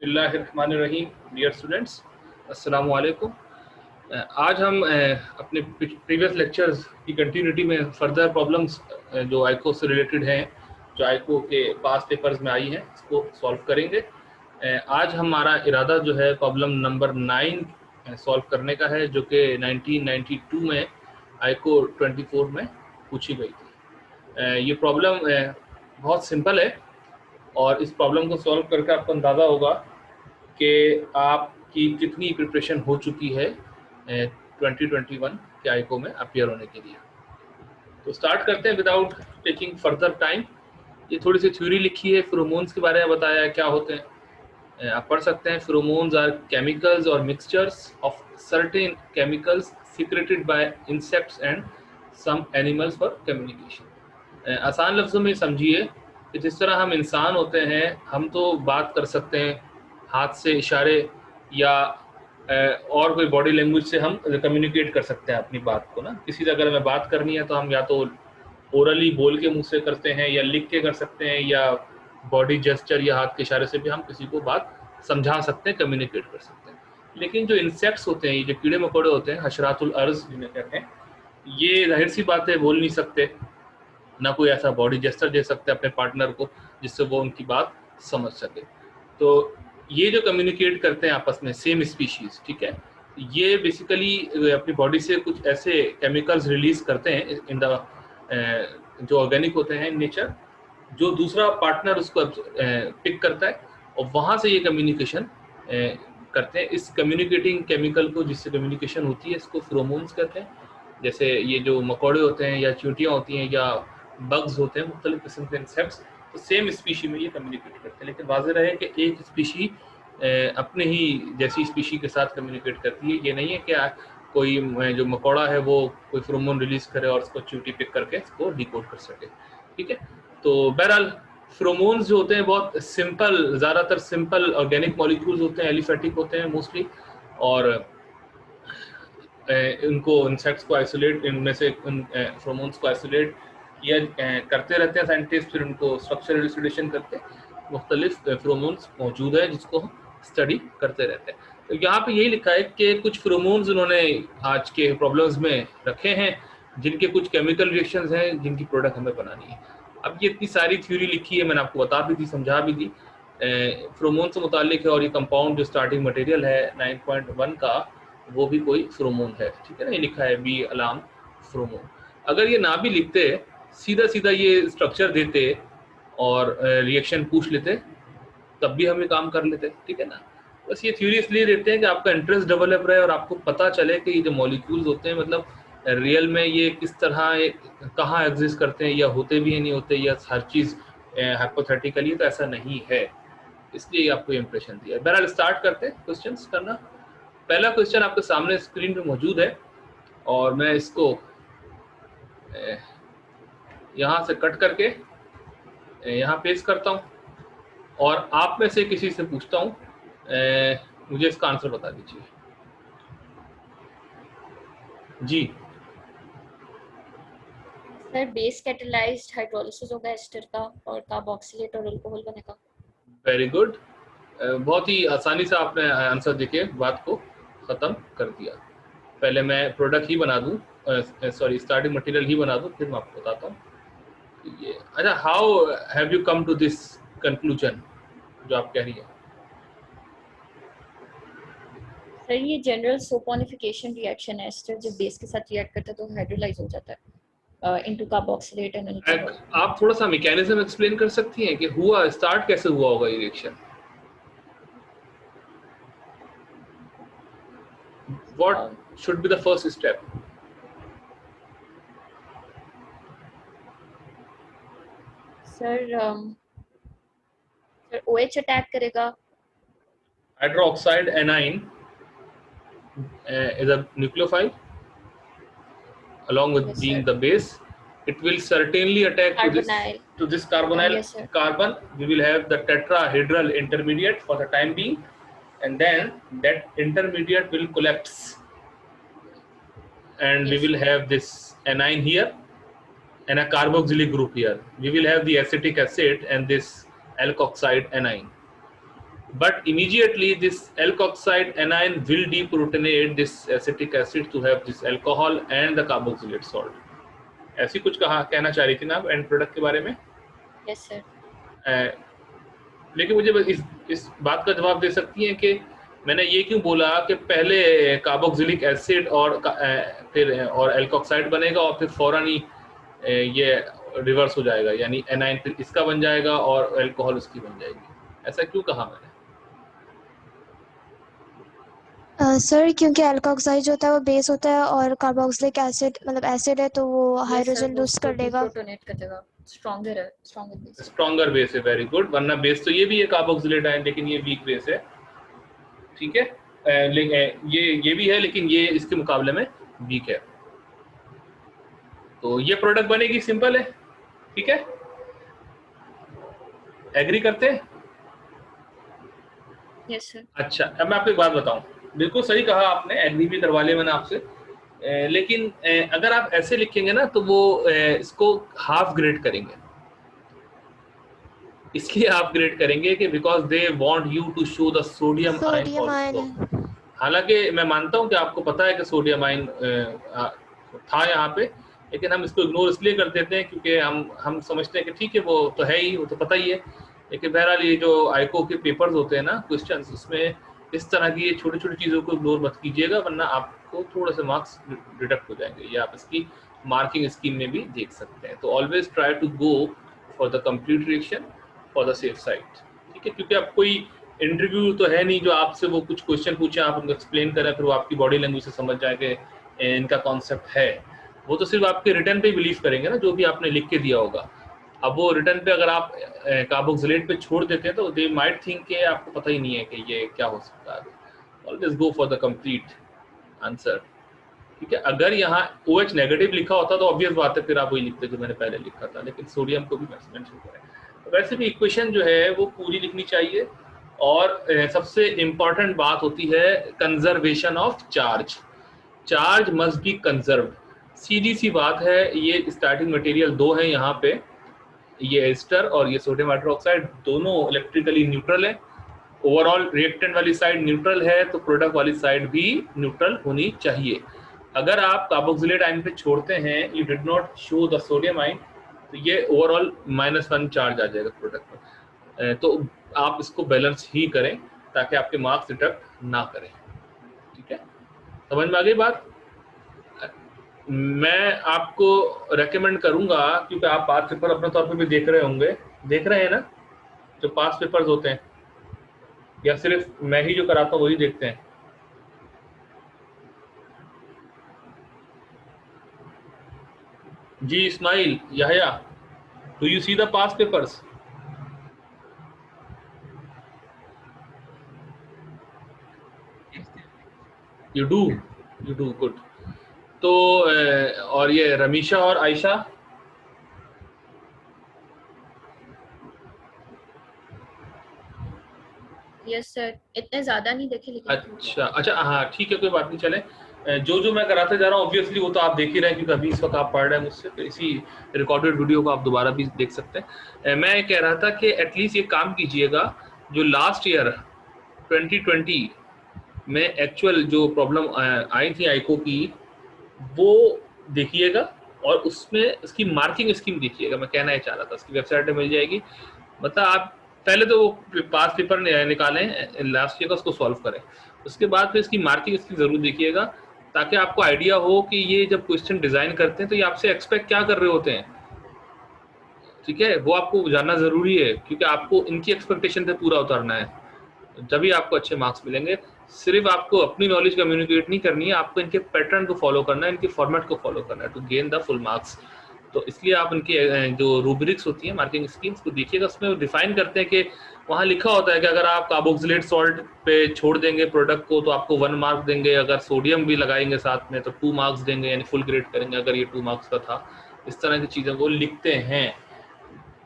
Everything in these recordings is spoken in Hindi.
बिस्मिल्लाहिर्रहमानिर्रहीम। डियर स्टूडेंट्स, अस्सलाम वालेकुम। आज हम अपने प्रीवियस लेक्चर्स की कंटिन्यूटी में फर्दर प्रॉब्लम्स जो आईको से रिलेटेड हैं, जो आईको के पास पेपर्स में आई हैं, इसको सॉल्व करेंगे। आज हमारा इरादा जो है प्रॉब्लम नंबर 9 सॉल्व करने का है, जो कि 1992 में आईको 24 में पूछी गई थी। ये प्रॉब्लम बहुत सिंपल है और इस प्रॉब्लम को सॉल्व करके आपको अंदाज़ा होगा कि आपकी कितनी प्रिपरेशन हो चुकी है 2021 के आईको में अपीयर होने के लिए। तो स्टार्ट करते हैं विदाउट टेकिंग फर्दर टाइम। ये थोड़ी सी थ्योरी लिखी है, फेरोमोन्स के बारे में बताया है क्या होते हैं। आप पढ़ सकते हैं, फेरोमोन्स आर केमिकल्स और mixtures of certain chemicals secreted by insects and some animals for communication. आसान लफ्ज़ों में समझिए कि जिस तरह हम इंसान होते हैं, हम तो बात कर सकते हैं हाथ से इशारे या और कोई बॉडी लैंग्वेज से हम कम्युनिकेट कर सकते हैं अपनी बात को ना। किसी से अगर हमें बात करनी है तो हम या तो ओरली बोल के मुंह से करते हैं, या लिख के कर सकते हैं, या बॉडी जेस्चर या हाथ के इशारे से भी हम किसी को बात समझा सकते हैं, कम्युनिकेट कर सकते हैं। लेकिन जो इंसेक्ट्स होते हैं, ये जो कीड़े मकोड़े होते हैं, हशरातुल अर्ज़ जिन्हें कहते हैं, ये जाहिर सी बात है बोल नहीं सकते, ना कोई ऐसा बॉडी जेस्चर दे सकते अपने पार्टनर को जिससे वो उनकी बात समझ सके। तो ये जो कम्युनिकेट करते हैं आपस में, सेम स्पीशीज, ठीक है, ये बेसिकली अपनी बॉडी से कुछ ऐसे केमिकल्स रिलीज करते हैं इन द जो ऑर्गेनिक होते हैं इन नेचर, जो दूसरा पार्टनर उसको पिक करता है और वहाँ से ये कम्युनिकेशन करते हैं। इस कम्युनिकेटिंग केमिकल को, जिससे कम्युनिकेशन होती है, इसको फेरोमोन्स कहते हैं। जैसे ये जो मकोड़े होते हैं या चींटियाँ होती हैं या बग्स होते हैं, मुख्तलिफ किस्म के इंसेक्ट्स, तो सेम स्पीशी में ये कम्युनिकेट करते हैं। लेकिन वाज़ेह रहे कि एक स्पीशी अपने ही जैसी स्पीशी के साथ कम्युनिकेट करती है। ये नहीं है कि कोई जो मकोड़ा है वो कोई फेरोमोन रिलीज करे और उसको चींटी पिक करके इसको डिकोड कर सके, ठीक है। तो बहरहाल फेरोमोन्स जो होते हैं बहुत सिंपल, ज़्यादातर सिंपल ऑर्गेनिक मॉलिक्यूल्स होते हैं, एलिफेटिक होते हैं मोस्टली, और इनको इंसेक्ट्स को आइसोलेट, इनमें से फेरोमोन्स को आइसोलेट किया करते रहते हैं साइंटिस्ट, फिर उनको स्ट्रक्चरल इल्यूसिडेशन करके मुख्तलिफ फेरोमोन्स मौजूद है जिसको हम स्टडी करते रहते हैं। तो यहाँ पे यही लिखा है कि कुछ फेरोमोन्स उन्होंने आज के प्रॉब्लम्स में रखे हैं, जिनके कुछ केमिकल रिएक्शंस हैं, जिनकी प्रोडक्ट हमें बनानी है। अब ये इतनी सारी थ्योरी लिखी है, मैंने आपको बता भी दी, समझा भी दी, फेरोमोन से मुतालिक है। और ये कंपाउंड जो स्टार्टिंग मटेरियल है 9.1 का, वो भी कोई फेरोमोन है, ठीक है ना। ये लिखा है बी अलार्म फेरोमोन। अगर ये ना भी लिखते, सीधा सीधा ये स्ट्रक्चर देते और रिएक्शन पूछ लेते, तब भी हम ये काम कर लेते, ठीक है ना। बस ये थ्योरी इसलिए देते हैं कि आपका इंटरेस्ट डेवलप रहे और आपको पता चले कि ये जो मॉलिक्यूल्स होते हैं, मतलब रियल में ये किस तरह, कहाँ एग्जिस्ट करते हैं, या होते भी हैं नहीं होते, या हर चीज़ हाइपोथेटिकली तो ऐसा नहीं है, इसलिए आपको इंप्रेशन दिया। बहरहाल स्टार्ट करते हैं क्वेश्चंस करना। पहला क्वेश्चन आपके सामने स्क्रीन पे मौजूद है और मैं इसको यहाँ से कट करके यहाँ पेस्ट करता हूँ और आप में से किसी से पूछता हूँ, मुझे इसका आंसर बता दीजिए। जी सर, बेस कैटालाइज्ड हाइड्रोलिसिस होगा एस्टर का और कार्बोक्सिलेट और अल्कोहल बनेगा। वेरी गुड, बहुत ही आसानी से आपने आंसर देके बात को ख़त्म कर दिया। पहले मैं प्रोडक्ट ही बना दूँ, सॉरी स्टार्टिंग मटेरियल ही बना दूँ, फिर मैं आपको बताता हूँ ये। अच्छा, how have you come to this conclusion जो आप कह रही है? सर, ये जनरल सोपोनिफिकेशन रिएक्शन है। एस्टर जब बेस के साथ रिएक्ट करता है तो हाइड्रोलाइज हो जाता है इनटू कार्बोक्सिलेट एंड अल्कोहल। आप थोड़ा सा मैकेनिज्म एक्सप्लेन कर सकती हैं कि हुआ, स्टार्ट कैसे हुआ होगा ये reaction? What should be the first step? Sir, OH attack करेगा। Hydroxide anion is a nucleophile along with Yes, being sir. the base. It will certainly attack to this carbonyl Yes, sir. carbon. We will have the tetrahedral intermediate for the time being, and then that intermediate will collapse, and Yes, we will have this anion here and a carboxylic group here. We will have the acetic acid and this alkoxide anion. but immediately this alkoxide anion will deprotonate this acetic acid to have this alcohol and the carboxylate salt. ऐसी कुछ कहना चाह रही थी ना आप एंड प्रोडक्ट के बारे में? Yes sir. लेकिन मुझे इस बात का जवाब दे सकती हैं कि मैंने ये क्यों बोला कि पहले कार्बोक्सिलिक एसिड और फिर और एल्कोक्साइड बनेगा और फिर फौरन ही ये रिवर्स हो जाएगा, यानी एनाइन फिर इसका बन जाएगा और अल्कोहल उसकी बन जाएगी, ऐसा क्यों कहा मैंने? सर क्योंकि अल्कोक्साइड जो होता है वो बेस होता है और कार्बोक्सिलिक एसिड मतलब एसिड है, तो वो हाइड्रोजन लूज कर देगा, प्रोटोनेट कर देगा, स्ट्रॉन्गर है, स्ट्रॉन्गर बेस है। Very good. वरना बेस तो ये भी है कार्बोक्सिलेट आयन, लेकिन ये वीक बेस है, ठीक है। ये भी है लेकिन ये इसके मुकाबले में वीक है। तो ये प्रोडक्ट बनेगी, सिंपल है, ठीक है। एग्री करते हैं? Yes sir. अच्छा, अब मैं आपको एक बात बताऊं, बिल्कुल सही कहा आपने, एग्री भी करवा लिया मैंने आपसे, लेकिन अगर आप ऐसे लिखेंगे ना तो वो इसको हाफ ग्रेड करेंगे। इसलिए हाफ ग्रेड करेंगे कि because they want you to show the sodium ion. हालांकि मैं मानता हूं कि आपको पता है कि सोडियम आयन था यहाँ पे, लेकिन हम इसको इग्नोर इसलिए कर देते हैं क्योंकि हम समझते हैं कि ठीक है वो तो है ही, वो तो पता ही है। लेकिन बहरहाल ये जो आईको के पेपर्स होते हैं ना, क्वेश्चंस, उसमें इस तरह की छोटी छोटी चीज़ों को इग्नोर मत कीजिएगा, वरना आपको थोड़े से मार्क्स डिडक्ट हो जाएंगे। ये आप इसकी मार्किंग स्कीम में भी देख सकते हैं। तो always try to go for the complete reaction for the safe side, ठीक है। क्योंकि अब कोई इंटरव्यू तो है नहीं जो आपसे वो कुछ क्वेश्चन पूछे, आप उनको एक्सप्लेन करें, फिर वो आपकी बॉडी लैंग्वेज से समझ जाए कि इनका कॉन्सेप्ट है। वो तो सिर्फ आपके रिटर्न पे बिलीव करेंगे ना, जो भी आपने लिख के दिया होगा। अब वो रिटर्न पे अगर आप कार्बोक्सिलेट पे छोड़ देते हैं तो दे माइट थिंक कि आपको पता ही नहीं है कि ये क्या हो सकता है। Always go for the complete answer, ठीक है। अगर यहाँ OH नेगेटिव लिखा होता तो ऑब्वियस बात है, फिर आप वही लिखते जो मैंने पहले लिखा था, लेकिन सोडियम को भी मेंशन करें। वैसे भी इक्वेशन जो है वो पूरी लिखनी चाहिए। और सबसे इम्पॉर्टेंट बात होती है conservation of charge. Charge must be conserve. सीधी सी बात है, ये स्टार्टिंग मटेरियल दो है यहाँ पे, ये एस्टर और ये सोडियम हाइड्रोक्साइड, दोनों इलेक्ट्रिकली न्यूट्रल है। ओवरऑल रिएक्टेंट वाली साइड न्यूट्रल है तो प्रोडक्ट वाली साइड भी न्यूट्रल होनी चाहिए। अगर आप कार्बोक्सिलेट आयन पे छोड़ते हैं, you did not show the sodium ion, तो ये ओवरऑल -1 चार्ज आ जाएगा प्रोडक्ट में। तो आप इसको बैलेंस ही करें ताकि आपके मार्क्स डिडक्ट ना करें, ठीक है। समझ में आ गई बात? मैं आपको रेकमेंड करूंगा, क्योंकि आप पास पेपर अपने तौर पे भी देख रहे होंगे, देख रहे हैं ना जो पास पेपर्स होते हैं, या सिर्फ मैं ही जो कराता हूँ वही देखते हैं? जी Ismail, Yahya, do you see the past papers? You do good. तो और ये रमीशा और आयशा? यस सर, इतने ज्यादा नहीं देखे लेकिन। अच्छा हाँ ठीक है, कोई बात नहीं। चले, जो मैं कराते जा रहा हूँ ऑब्वियसली वो तो आप देख ही रहे हैं, क्योंकि अभी इस वक्त आप पढ़ रहे हैं मुझसे, तो इसी रिकॉर्डेड वीडियो को आप दोबारा भी देख सकते हैं। मैं कह रहा था कि एटलीस्ट ये काम कीजिएगा, जो लास्ट ईयर 2020 में एक्चुअल जो प्रॉब्लम आई थी आईको की, वो देखिएगा और उसमें इसकी मार्किंग स्कीम देखिएगा। मैं कहना ही चाह रहा था, उसकी वेबसाइट में मिल जाएगी। मतलब आप पहले तो वो पास पेपर निकालें लास्ट ईयर का, उसको सॉल्व करें, उसके बाद फिर इसकी मार्किंग इसकी जरूर देखिएगा, ताकि आपको आइडिया हो कि ये जब क्वेश्चन डिजाइन करते हैं तो ये आपसे एक्सपेक्ट क्या कर रहे होते हैं, ठीक है। वो आपको जानना जरूरी है, क्योंकि आपको इनकी एक्सपेक्टेशन पे पूरा उतरना है, जब आपको अच्छे मार्क्स मिलेंगे। सिर्फ आपको अपनी नॉलेज कम्युनिकेट नहीं करनी है, आपको इनके पैटर्न को फॉलो करना है, इनके फॉर्मेट को फॉलो करना है to gain the full marks. तो इसलिए आप इनके जो रूब्रिक्स होती है मार्किंग स्कीम्स को देखिएगा, उसमें डिफाइन करते हैं कि वहाँ लिखा होता है कि अगर आप कार्बोक्सिलेट सॉल्ट पे छोड़ देंगे प्रोडक्ट को तो आपको 1 मार्क देंगे, अगर सोडियम भी लगाएंगे साथ में तो 2 मार्क्स देंगे, यानी फुल ग्रेड करेंगे अगर ये 2 मार्क्स का था। इस तरह की चीज़ें वो लिखते हैं,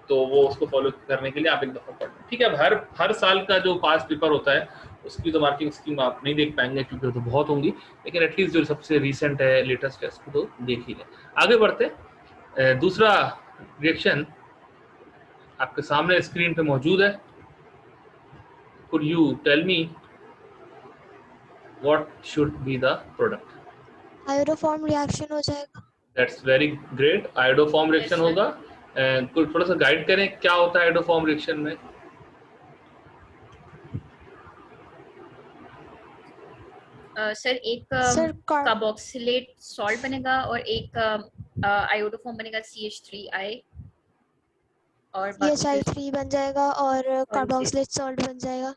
तो वो उसको फॉलो करने के लिए आप एक दफ़ा पढ़ लें, ठीक है। अब हर साल का जो पास पेपर होता है उसकी तो मार्किंग स्कीम आप नहीं देख पाएंगे क्योंकि तो बहुत होंगी, लेकिन एटलीस्ट जो सबसे रिसेंट है, लेटेस्ट है, उसको तो देख ही लें। आगे बढ़ते, दूसरा रिएक्शन आपके सामने स्क्रीन पे मौजूद है। could you tell me what should be the product? Iodoform reaction हो जाएगा। That's very great. Iodoform reaction sir. होगा। कुछ थोड़ा सा गाइड करें क्या होता है आयोडोफॉर्म रिएक्शन में? सर एक सर कार्बोक्सिलेट सॉल्ट बनेगा और एक आयोडोफॉर्म बनेगा CH3I और CHI3 बन जाएगा और कार्बोक्सिलेट सॉल्ट बन जाएगा।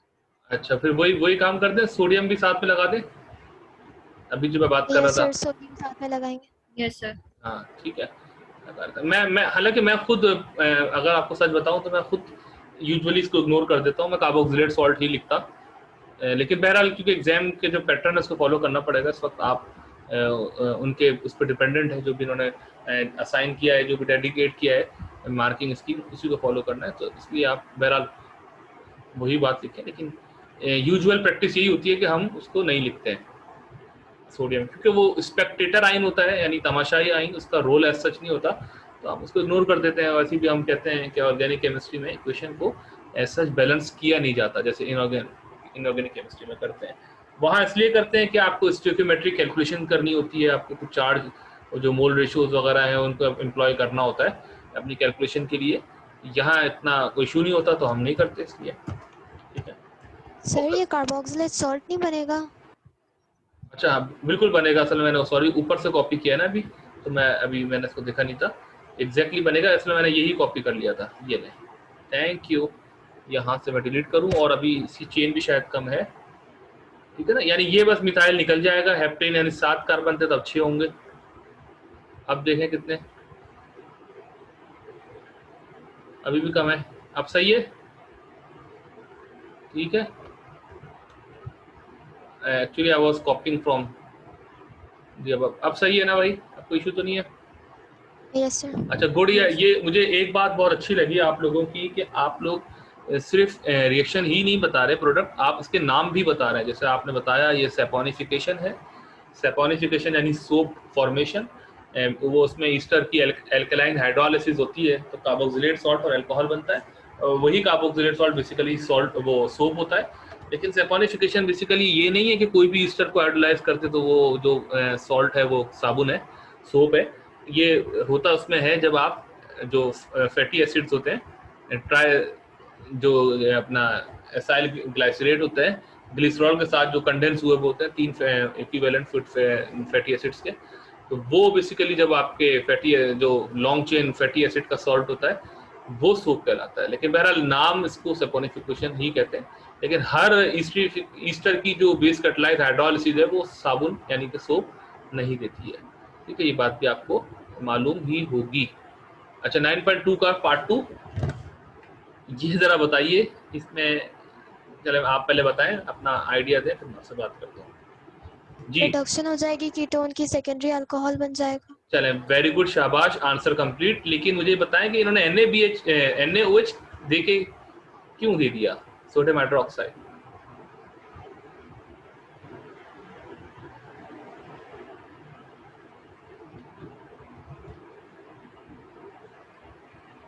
अच्छा, फिर वही काम करते हैं, सोडियम भी साथ में लगा दें, अभी जो मैं बात कर रहा यस था। सर, सोडियम साथ में लगाएंगे। Yes sir. हाँ ठीक है। मैं हालांकि मैं खुद अगर आपको सच बताऊं तो मैं खुद यूजुअली इसको इग्नोर कर देता हूँ, मैं कार्बोक्सिलेट सॉल्ट ही लिखता। लेकिन बहरहाल क्योंकि एग्जाम के जो पैटर्न है उसको फॉलो करना पड़ेगा इस वक्त, आप उनके उस पर डिपेंडेंट है, जो भी उन्होंने असाइन किया है, जो भी डेडिकेट किया है मार्किंग स्कीम, उसी को फॉलो करना है। तो इसलिए आप बहरहाल वही बात लिखें, लेकिन यूजुअल प्रैक्टिस यही होती है कि हम उसको नहीं लिखते हैं सोडियम, क्योंकि वो स्पेक्टेटर आइन होता है, यानी तमाशाई आइन, उसका रोल एज सच नहीं होता, तो हम उसको इग्नोर कर देते हैं। वैसे भी हम कहते हैं कि ऑर्गेनिक केमिस्ट्री में इक्वेशन को एज सच बैलेंस किया नहीं जाता, जैसे इनऑर्गेनिक केमिस्ट्री में करते हैं। वहाँ इसलिए करते हैं कि आपको स्टोइकियोमेट्रिक कैलकुलेशन करनी होती है, आपको कुछ चार्ज और जो मोल रेशियोज वगैरह हैं उनको एम्प्लॉय करना होता है अपनी कैलकुलेशन के लिए। यहाँ इतना कोई इशू नहीं होता तो हम नहीं करते इसलिए। ठीक है सर ये कार्बोक्सिलेट सॉल्ट नहीं बनेगा? अच्छा बिल्कुल बनेगा। असल मैंने सॉरी ऊपर से कॉपी किया ना अभी, तो मैंने इसको देखा नहीं था, एग्जैक्टली बनेगा, इसलिए मैंने यही कॉपी कर लिया था। ये नहीं, थैंक यू। यहाँ से मैं डिलीट करूँ, और अभी इसकी चेन भी शायद कम है, ठीक है ना, यानी ये बस मिथाइल निकल जाएगा, हेप्टेन यानी 7 कार्बन थे तब 6 होंगे। अब देखें कितने, अभी भी कम है, अब सही है, ठीक है। Actually I was copying from जी, अब सही है ना भाई, अब कोई इशू तो नहीं है? Yes sir. अच्छा गुड। ये मुझे एक बात बहुत अच्छी लगी आप लोगों की कि आप लोग सिर्फ रिएक्शन ही नहीं बता रहे प्रोडक्ट, आप इसके नाम भी बता रहे हैं। जैसे आपने बताया ये सैपोनिफिकेशन है, सैपोनिफिकेशन यानी सोप फॉर्मेशन, वो उसमें ईस्टर की एल्कलाइन हाइड्रोलिसिस होती है, तो कार्बोक्सिलेट सॉल्ट और अल्कोहल बनता है। वही कार्बोक्सिलेट सॉल्ट बेसिकली सॉल्ट वो सोप होता है। लेकिन सैपोनिफिकेशन बेसिकली ये नहीं है कि कोई भी ईस्टर को हाइड्रोलाइज करते तो वो जो सॉल्ट है वो साबुन है, सोप है। ये होता उसमें है जब आप जो फैटी एसिड्स होते हैं, ट्राई जो अपना एसाइल ग्लाइसरेट होता है, ग्लिसरॉल के साथ जो कंडेंस हुए होते हैं 3 इक्विवेलेंट फैटी एसिड्स के, तो वो बेसिकली जब आपके फैटी जो लॉन्ग चेन फैटी एसिड का सॉल्ट होता है वो सोप कहलाता है। लेकिन बहरहाल नाम इसको सैपोनिफिकेशन ही कहते हैं। लेकिन हर ईस्टर की जो बेस कटलाइज हाइड्रोलिसिस है वो साबुन यानी कि सोप नहीं देती है, ठीक है, ये बात भी आपको मालूम ही होगी। अच्छा 9.2 का पार्ट 2 ये जरा बताइए, इसमें चले आप पहले बताएं, अपना आइडिया दें, फिर मैं आपसे बात करता हूँ जी। रिडक्शन हो जाएगी कीटोन की, सेकेंडरी अल्कोहल बन जाएगा। चलें, वेरी गुड, शाबाश, आंसर कंप्लीट। लेकिन मुझे बताएं कि इन्होंने NaOH दे के क्यों दे दिया सोडियम हाइड्रोक्साइड?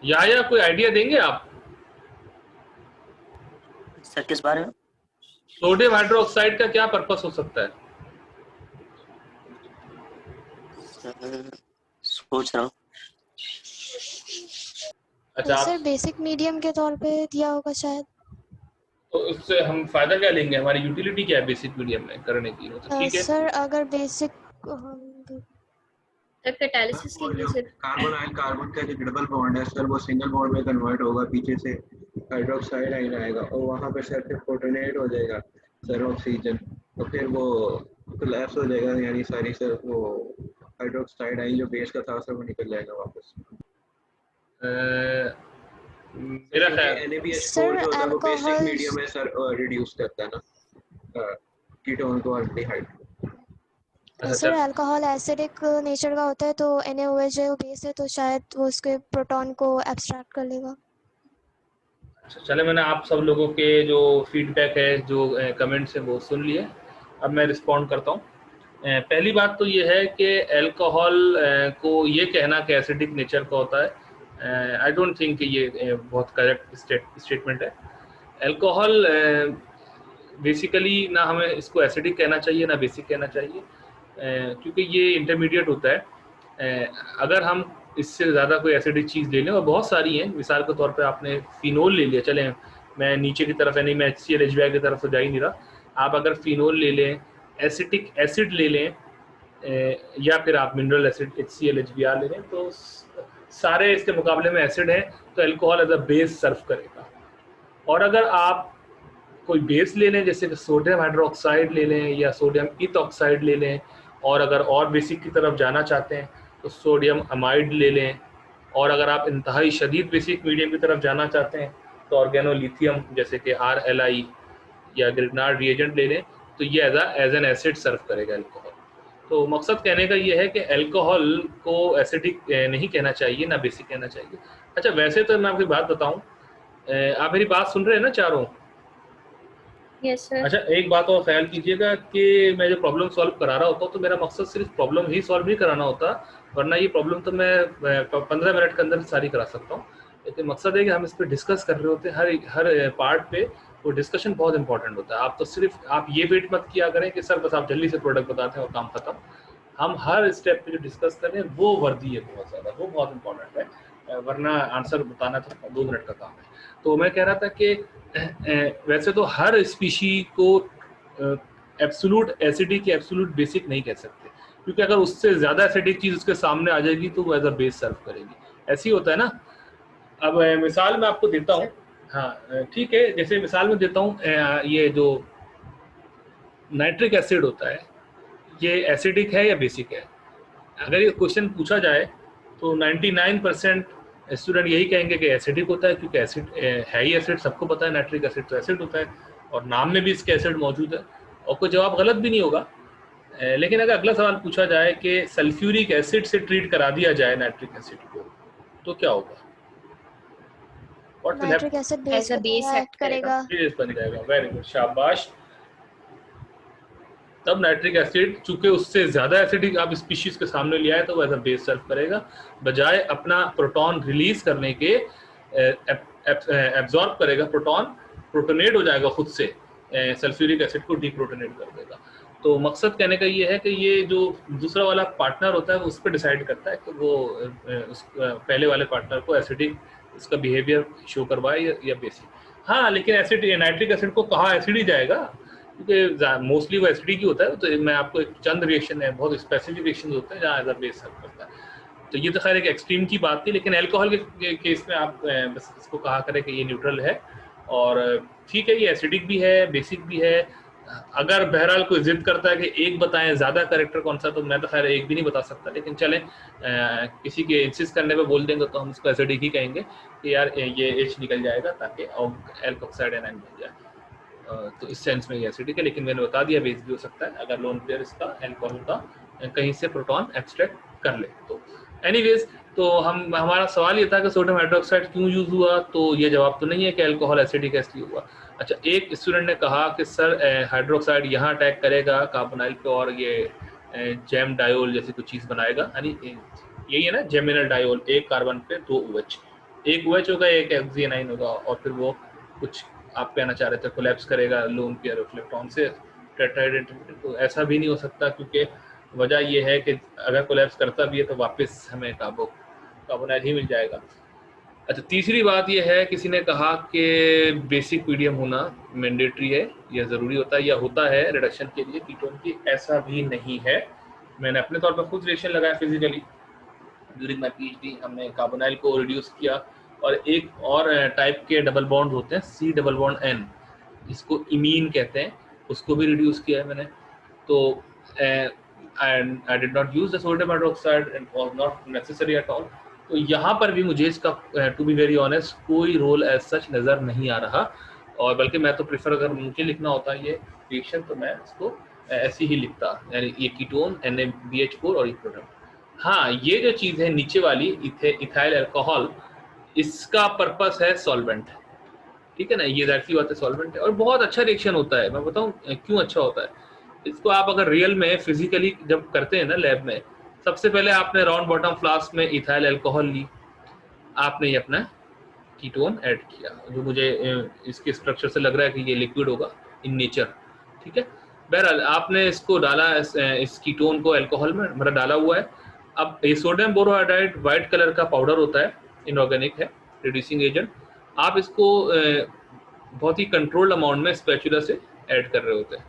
या कोई आइडिया देंगे आप सर? किस बारे में? सोडियम हाइड्रोक्साइड का क्या पर्पस हो सकता है? सोच रहा हूँ। अच्छा सर बेसिक मीडियम के तौर पे दिया होगा शायद। तो उससे हम फायदा क्या लेंगे, हमारी यूटिलिटी क्या है बेसिक मीडियम में करने की? तो ठीक है सर अगर बेसिक तब कैटालिसिस के लिए सिर्फ कार्बन आयन कार्बन का जो डबल बॉन्ड है सर वो सिंगल बॉन्ड में कन्वर्ट होगा, पीछे से हाइड्रोक्साइड आयन आएगा और वहाँ पे सर फिर प्रोटोनेट हो जाएगा सर ऑक्सीजन, तो फिर वो कोलैप्स हो जाएगा, यानी सारी सर वो हाइड्रोक्साइड आयन जो बेस का था सर वो निकल जाएगा वापस। मेरा ख्याल NaBH4 जो होता है वो बेसिक मीडियम में सर रिड्यूस करता है ना कीटोन को aldehyde. Sir alcohol acidic nature का होता है, तो NaOH जो बेस है तो शायद वो उसके प्रोटॉन को एब्स्ट्रैक्ट कर लेगा। अच्छा चले, मैंने आप सब लोगों के जो फीडबैक है, जो कमेंट्स हैं वो सुन लिए। अब मैं रिस्पॉन्ड करता हूँ। पहली बात तो ये है कि अल्कोहल को ये कहना कि एसिडिक नेचर का होता है, आई डोंट थिंक ये बहुत करेक्ट स्टेटमेंट है। अल्कोहल बेसिकली ना हमें इसको एसिडिक कहना चाहिए ना बेसिक कहना चाहिए, क्योंकि ये इंटरमीडिएट होता है। अगर हम इससे ज़्यादा कोई एसिडिक चीज़ ले लें, और बहुत सारी हैं, मिसाल के तौर पे आपने फिनोल ले लिया, चलें मैं नीचे की तरफ यानी मैं HCl HBr की तरफ तो जा ही नहीं रहा, आप अगर फिनोल ले लें, एसिटिक एसिड ले लें, या फिर आप मिनरल एसिड HCl HBr ले लें, तो सारे इसके मुकाबले में एसिड हैं, तो अल्कोहल एज अ बेस सर्व करेगा। और अगर आप कोई बेस ले लें, जैसे कि सोडियम हाइड्रोक्साइड ले लें या सोडियम ईथॉक्साइड ले लें, और अगर और बेसिक की तरफ जाना चाहते हैं तो सोडियम अमाइड ले लें, और अगर आप इंतहाई शदीद बेसिक मीडियम की तरफ जाना चाहते हैं तो ऑर्गेनोलिथियम जैसे कि RLI या ग्रिग्नार्ड रिएजेंट ले लें, तो ये एज एन एसिड सर्व करेगा अल्कोहल। तो मकसद कहने का ये है कि अल्कोहल को एसिडिक नहीं कहना चाहिए ना बेसिक कहना चाहिए। अच्छा, वैसे तो मैं आपकी बात बताऊं, आप मेरी बात सुन रहे हैं ना चारों? Yes sir. अच्छा, एक बात और ख्याल कीजिएगा कि मैं जो प्रॉब्लम सॉल्व करा रहा होता हूँ तो मेरा मकसद सिर्फ प्रॉब्लम ही सॉल्व नहीं कराना होता, वरना ये प्रॉब्लम तो मैं 15 मिनट के अंदर सारी करा सकता हूँ। लेकिन मकसद है कि हम इस पर डिस्कस कर रहे होते हैं, हर पार्ट पे वो डिस्कशन बहुत इंपॉर्टेंट होता है। आप तो सिर्फ आप ये वेट मत किया करें कि सर बस आप जल्दी से प्रोडक्ट बताते हैं और काम खत्म। हम हर स्टेप पे जो डिस्कस कर रहे हैं वो वर्दी है बहुत ज़्यादा, वो बहुत इंपॉर्टेंट है, वरना आंसर बताना तो 2 मिनट का काम है। तो मैं कह रहा था कि वैसे तो हर स्पीशी को एब्सोल्यूट एसिडिक या एब्सोल्यूट बेसिक नहीं कह सकते, क्योंकि अगर उससे ज़्यादा एसिडिक चीज़ उसके सामने आ जाएगी तो वो एज अ बेस सर्व करेगी। ऐसे ही होता है ना। अब मिसाल मैं आपको देता हूँ, हाँ ठीक है, जैसे मिसाल में देता हूँ, ये जो नाइट्रिक एसिड होता है ये एसिडिक है या बेसिक है? अगर ये क्वेश्चन पूछा जाए तो 99% स्टूडेंट यही कहेंगे कि एसिडिक होता है, क्योंकि एसिड है ही एसिड, सबको पता है नाइट्रिक एसिड तो एसिड होता है और नाम में भी इसके एसिड मौजूद है, और कोई जवाब गलत भी नहीं होगा। लेकिन अगर अगला सवाल पूछा जाए कि सल्फ्यूरिक एसिड से ट्रीट करा दिया जाए नाइट्रिक एसिड को तो क्या होगा? What will nitric acid base As a base act करेगा। बेस बन जाएगा। वेरी गुड, शाबाश। तब नाइट्रिक एसिड चूंकि उससे ज्यादा एसिडिक आप स्पीशीज के सामने ले आए तो वो एज अ बेस सर्व करेगा, बजाय अपना प्रोटॉन रिलीज करने के एब्जॉर्ब करेगा, प्रोटोनेट हो जाएगा खुद से, सल्फ्यूरिक एसिड को डीप्रोटोनेट कर देगा। तो मकसद कहने का ये है कि ये जो दूसरा वाला पार्टनर होता है वो उस पर डिसाइड करता है कि वो पहले वाले पार्टनर को एसिडिक इसका बिहेवियर शो करवाए या बेसिक। हाँ, लेकिन एसिड नाइट्रिक एसिड को कहाँ एसिड ही जाएगा, क्योंकि मोस्टली वो एसिडिक ही होता है। तो मैं आपको एक चंद रिएक्शन है, बहुत स्पेसिफिक रिएक्शन होते हैं जहाँ एज अ बेस सर्व करता है। तो ये तो खैर एक एक्सट्रीम की बात थी, लेकिन अल्कोहल के केस में आप बस इसको कहा करें कि ये न्यूट्रल है, और ठीक है ये एसिडिक भी है बेसिक भी है। अगर बहरहाल कोई जिद करता है कि एक बताएं ज़्यादा कैरेक्टर कौन सा, तो मैं तो खैर एक भी नहीं बता सकता, लेकिन चलें किसी के इंसिस्ट करने पे बोल देंगे तो हम उसको एसिडिक ही कहेंगे कि यार ये H निकल जाएगा ताकि एल्कोक्साइड एनाइन बन जाए। तो इस सेंस में ये एसिडिक है, लेकिन मैंने बता दिया बेस भी हो सकता है अगर लोन पेयर इसका अल्कोहल का कहीं से प्रोटॉन एक्सट्रैक्ट कर ले तो। एनीवेज, तो हमारा सवाल ये था कि सोडियम हाइड्रोक्साइड क्यों यूज हुआ, तो ये जवाब तो नहीं है कि अल्कोहल एसिडिक इसलिए हुआ। अच्छा, एक स्टूडेंट ने कहा कि सर हाइड्रोक्साइड यहाँ अटैक करेगा कार्बोनाइल पे और ये जैम डायोल जैसी कुछ चीज़ बनाएगा, यानी यही है ना जेमिनल डायोल, एक कार्बन पे 2 OH, एक OH होगा एक एक्सियनाइन होगा, और फिर वो कुछ आप कहना चाह रहे थे कोलैप्स करेगा लोन पेयर ऑफ इलेक्ट्रॉन से टेट्राहेड्रल इंटरमीडिएट। तो ऐसा भी नहीं हो सकता, क्योंकि वजह ये है कि अगर कोलैप्स करता भी है तो वापस हमें कार्बोनाइल ही मिल जाएगा। अच्छा, तीसरी बात यह है, किसी ने कहा कि बेसिक पीडीएम होना मैंडेटरी है या ज़रूरी होता है या होता है रिडक्शन के लिए कीटोन की, ऐसा भी नहीं है। मैंने अपने तौर पर खुद रिएक्शन लगाया फिजिकली ड्यूरिंग माई PhD। हमने कार्बोनाइल को रिड्यूस किया, और एक और टाइप के डबल बॉन्ड होते हैं C+N, जिसको इमीन कहते हैं, उसको भी रिड्यूस किया है मैंने। तो and I did not use the sodium hydroxide and was not necessary at all। तो यहाँ पर भी मुझे इसका टू बी वेरी ऑनेस्ट कोई रोल एज सच नज़र नहीं आ रहा, और बल्कि मैं तो प्रेफर, अगर मुझे लिखना होता ये रिएक्शन तो मैं इसको ऐसी ही लिखता, यानी ये कीटोन NaBH4 और ये प्रोडक्ट। हाँ, ये जो चीज़ है नीचे वाली इथाइल अल्कोहल, इसका पर्पस है सॉल्वेंट, ठीक है ना, ये जाहिर बात है सॉल्वेंट है, और बहुत अच्छा रिएक्शन होता है। मैं बताऊँ क्यों अच्छा होता है। इसको आप अगर रियल में फिजिकली जब करते हैं ना लैब में, सबसे पहले आपने राउंड बॉटम फ्लास्क में इथाइल अल्कोहल ली, आपने ये अपना कीटोन ऐड किया, जो मुझे इसके स्ट्रक्चर से लग रहा है कि ये लिक्विड होगा, इन नेचर, ठीक है। बहरहाल आपने इसको डाला, इस कीटोन को अल्कोहल में मतलब डाला हुआ है। अब ये सोडियम बोरोहाइड्राइड वाइट कलर का पाउडर होता है, इनऑर्गेनिक है, रिड्यूसिंग एजेंट। आप इसको बहुत ही कंट्रोल्ड अमाउंट में स्पैचुला से ऐड कर रहे होते हैं।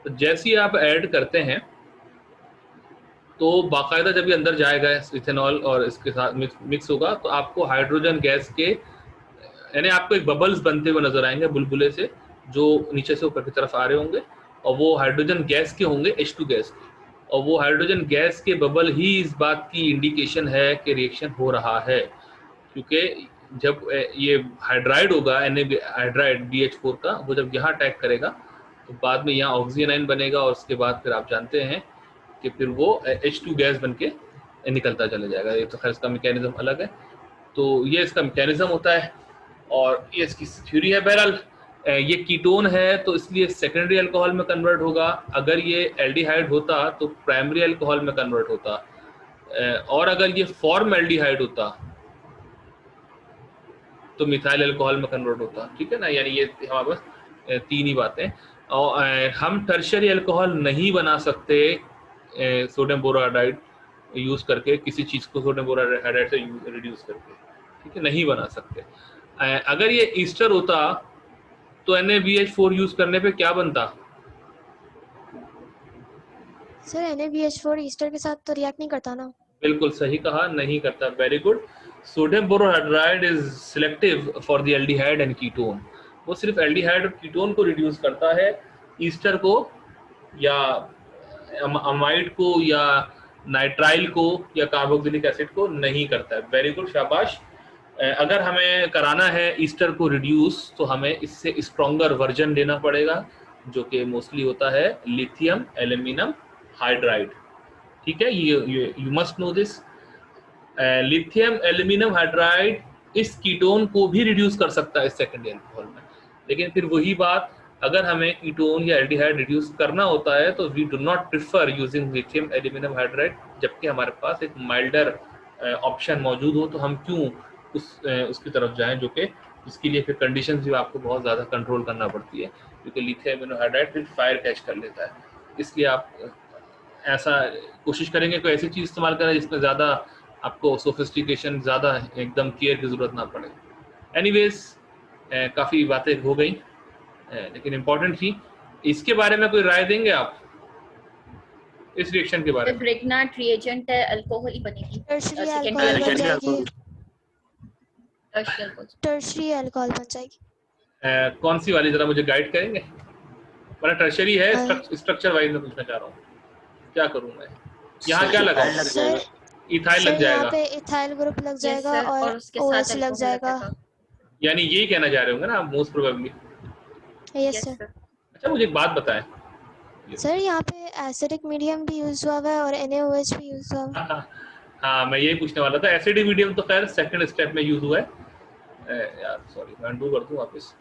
तो जैसे ही आप ऐड करते हैं तो बाकायदा जब ये अंदर जाएगा इथेनॉल और इसके साथ मिक्स होगा तो आपको हाइड्रोजन गैस के, यानी आपको एक बबल्स बनते हुए नजर आएंगे बुलबुले से, जो नीचे से ऊपर की तरफ आ रहे होंगे, और वो हाइड्रोजन गैस के होंगे, H2 गैस के। और वो हाइड्रोजन गैस के बबल ही इस बात की इंडिकेशन है कि रिएक्शन हो रहा है, क्योंकि जब ये हाइड्राइड होगा, हाइड्राइड BH4 का, वो जब यहाँ अटैक करेगा तो बाद में यहाँ ऑक्सीजन आयन बनेगा, और उसके बाद फिर आप जानते हैं कि फिर वो H2 गैस बन के निकलता चला जाएगा। ये तो खैर इसका मैकेनिज्म अलग है। तो ये इसका मैकेनिज्म होता है और ये इसकी थ्योरी है। बहरहाल ये कीटोन है तो इसलिए सेकेंडरी अल्कोहल में कन्वर्ट होगा। अगर ये एल्डिहाइड होता तो प्राइमरी अल्कोहल में कन्वर्ट होता, और अगर ये फॉर्म एल्डिहाइड होता तो मिथाइल अल्कोहल में कन्वर्ट होता, ठीक है ना। यानी ये हमारे पास तीन ही बातें। और हम टर्शियरी अल्कोहल नहीं बना सकते सोडियम बोरोहाइड्राइड यूज करके, किसी चीज को सोडियम बोरोहाइड्राइड से रिड्यूस करके, ठीक है, नहीं बना सकते। अगर ये ईस्टर होता तो NaBH4 यूज करने पे क्या बनता? सर NaBH4 ईस्टर के साथ तो रिएक्ट नहीं करता ना? बिल्कुल सही कहा, नहीं करता। Very good. Sodium borohydride is selective for the aldehyde and ketone. वो सिर्फ एल्डिहाइड और कीटोन को रिड्यूस करता है, ईस्टर को या अमाइड को या नाइट्राइल को या कार्बोक्सिलिक एसिड को नहीं करता है। वेरी गुड, शाबाश। अगर हमें कराना है ईस्टर को रिड्यूस तो हमें इससे स्ट्रॉन्गर वर्जन लेना पड़ेगा, जो कि मोस्टली होता है लिथियम एल्यूमिनियम हाइड्राइड, ठीक है। You must know this. Lithium aluminium hydride इस कीटोन को भी रिड्यूस कर सकता है सेकेंडरी अल्कोहल में, लेकिन फिर वही बात, अगर हमें कीटोन या एल्डिहाइड रिड्यूस करना होता है तो we do not prefer using lithium aluminium hydride, जबकि हमारे पास एक माइल्डर ऑप्शन मौजूद हो तो हम क्यों उसकी तरफ जाएं, जो कि इसके लिए फिर कंडीशंस भी आपको बहुत ज़्यादा कंट्रोल करना पड़ती है, क्योंकि लिथियम एल्यूमिनियम हाइड्राइड फिर फायर कैच कर लेता है। इसलिए आप ऐसा कोशिश करेंगे कोई ऐसी चीज़ इस्तेमाल करें जिसमें ज़्यादा आपको सोफिस्टिकेशन, ज़्यादा एकदम केयर की ज़रूरत ना पड़े। एनीवेज काफ़ी बातें हो गई, लेकिन इम्पोर्टेंट थी। इसके बारे में कोई राय देंगे आप, इस रिएक्शन के बारे में? ब्रिग्नार्ड रिएजेंट है, अल्कोहल ही बनेगी। टर्शियरी secondary अल्कोहल बन alcohol। जाएगी, टर्शियरी अल्कोहल बन जाएगी। कौन सी वाली, जरा मुझे गाइड करेंगे? मेरा टर्शियरी है, स्ट्रक्चर वाइज में पूछना चाह रहा हूँ, क्या करूँ मैं? यहाँ क्या लगा? इथाइल लग जाएगा। यहाँ पे इथाइल ग्रुप लग जाएगा और OH लग जाएगा। यानी यही कहना चाह रहे होंगे ना मोस्ट प्रोबेबली? Yes sir. अच्छा मुझे एक बात बताएं सर, यहाँ पे एसिडिक मीडियम भी यूज हुआ है और NaOH भी यूज हुआ है। हाँ मैं यही पूछने वाला था। एसिडिक मीडियम तो खैर सेकंड स्टेप में यूज हुआ है। यार सॉरी, मैं अनडू कर दूं वापस।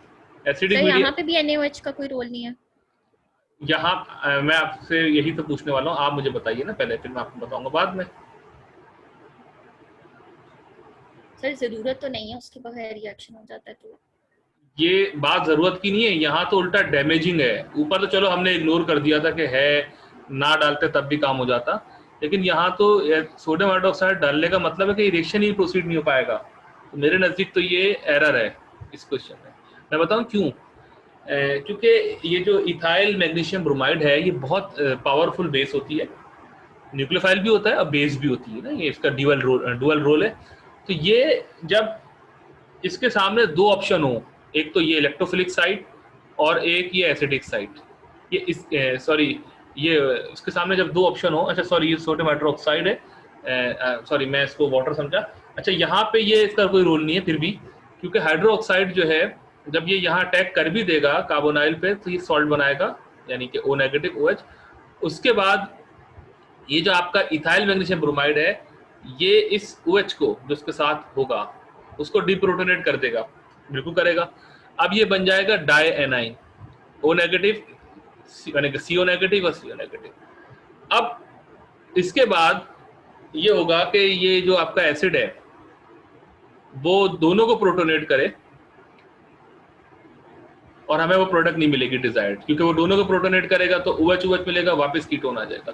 एसिडिक मीडियम यहाँ पे भी NaOH का कोई रोल नहीं है। यहाँ मैं आपसे यही तो पूछने वाला हूँ, आप मुझे बताइए ना पहले, फिर मैं आपको बताऊंगा बाद में। सर जरूरत तो नहीं है, उसके बगैर रिएक्शन हो जाता है। तो ये बात जरूरत की नहीं है, यहाँ तो उल्टा डैमेजिंग है। ऊपर तो चलो हमने इग्नोर कर दिया था कि है, ना डालते तब भी काम हो जाता, लेकिन यहाँ तो सोडियम हाइड्रोक्साइड डालने का मतलब है कि रिएक्शन ही प्रोसीड नहीं हो पाएगा। तो मेरे नज़दीक तो ये एरर है इस क्वेश्चन में। मैं बताऊँ क्यों? क्योंकि ये जो इथाइल मैग्नीशियम ब्रोमाइड है ये बहुत पावरफुल बेस होती है, न्यूक्लियोफाइल भी होता है और बेस भी होती है ना, ये इसका डुअल रोल है। तो ये जब इसके सामने दो ऑप्शन हो, एक तो ये इलेक्ट्रोफिलिक साइट और एक ये एसिडिक साइट, ये इस ये इसके सामने जब दो ऑप्शन हो, अच्छा सॉरी ये सोडियम हाइड्रोक्साइड है, सॉरी मैं इसको वाटर समझा। अच्छा यहाँ पे ये इसका कोई रोल नहीं है फिर भी, क्योंकि हाइड्रोक्साइड जो है जब ये यहाँ अटैक कर भी देगा कार्बोनाइल पे तो ये सॉल्ट बनाएगा, यानी कि O नेगेटिव OH। उसके बाद ये जो आपका इथाइल मैग्नीशियम ब्रोमाइड है ये इस OH को जो इसके साथ होगा उसको डिप्रोटोनेट कर देगा, बिल्कुल करेगा। अब ये बन जाएगा डाई एनाइन, O नेगेटिव यानी कि CO नेगेटिव और CO नेगेटिव। अब इसके बाद ये होगा कि ये जो आपका एसिड है वो दोनों को प्रोटोनेट करे, और हमें वो प्रोडक्ट नहीं मिलेगी डिजायर्ड, क्योंकि वो दोनों को प्रोटोनेट करेगा तो OH OH मिलेगा, वापस कीटोन आ जाएगा।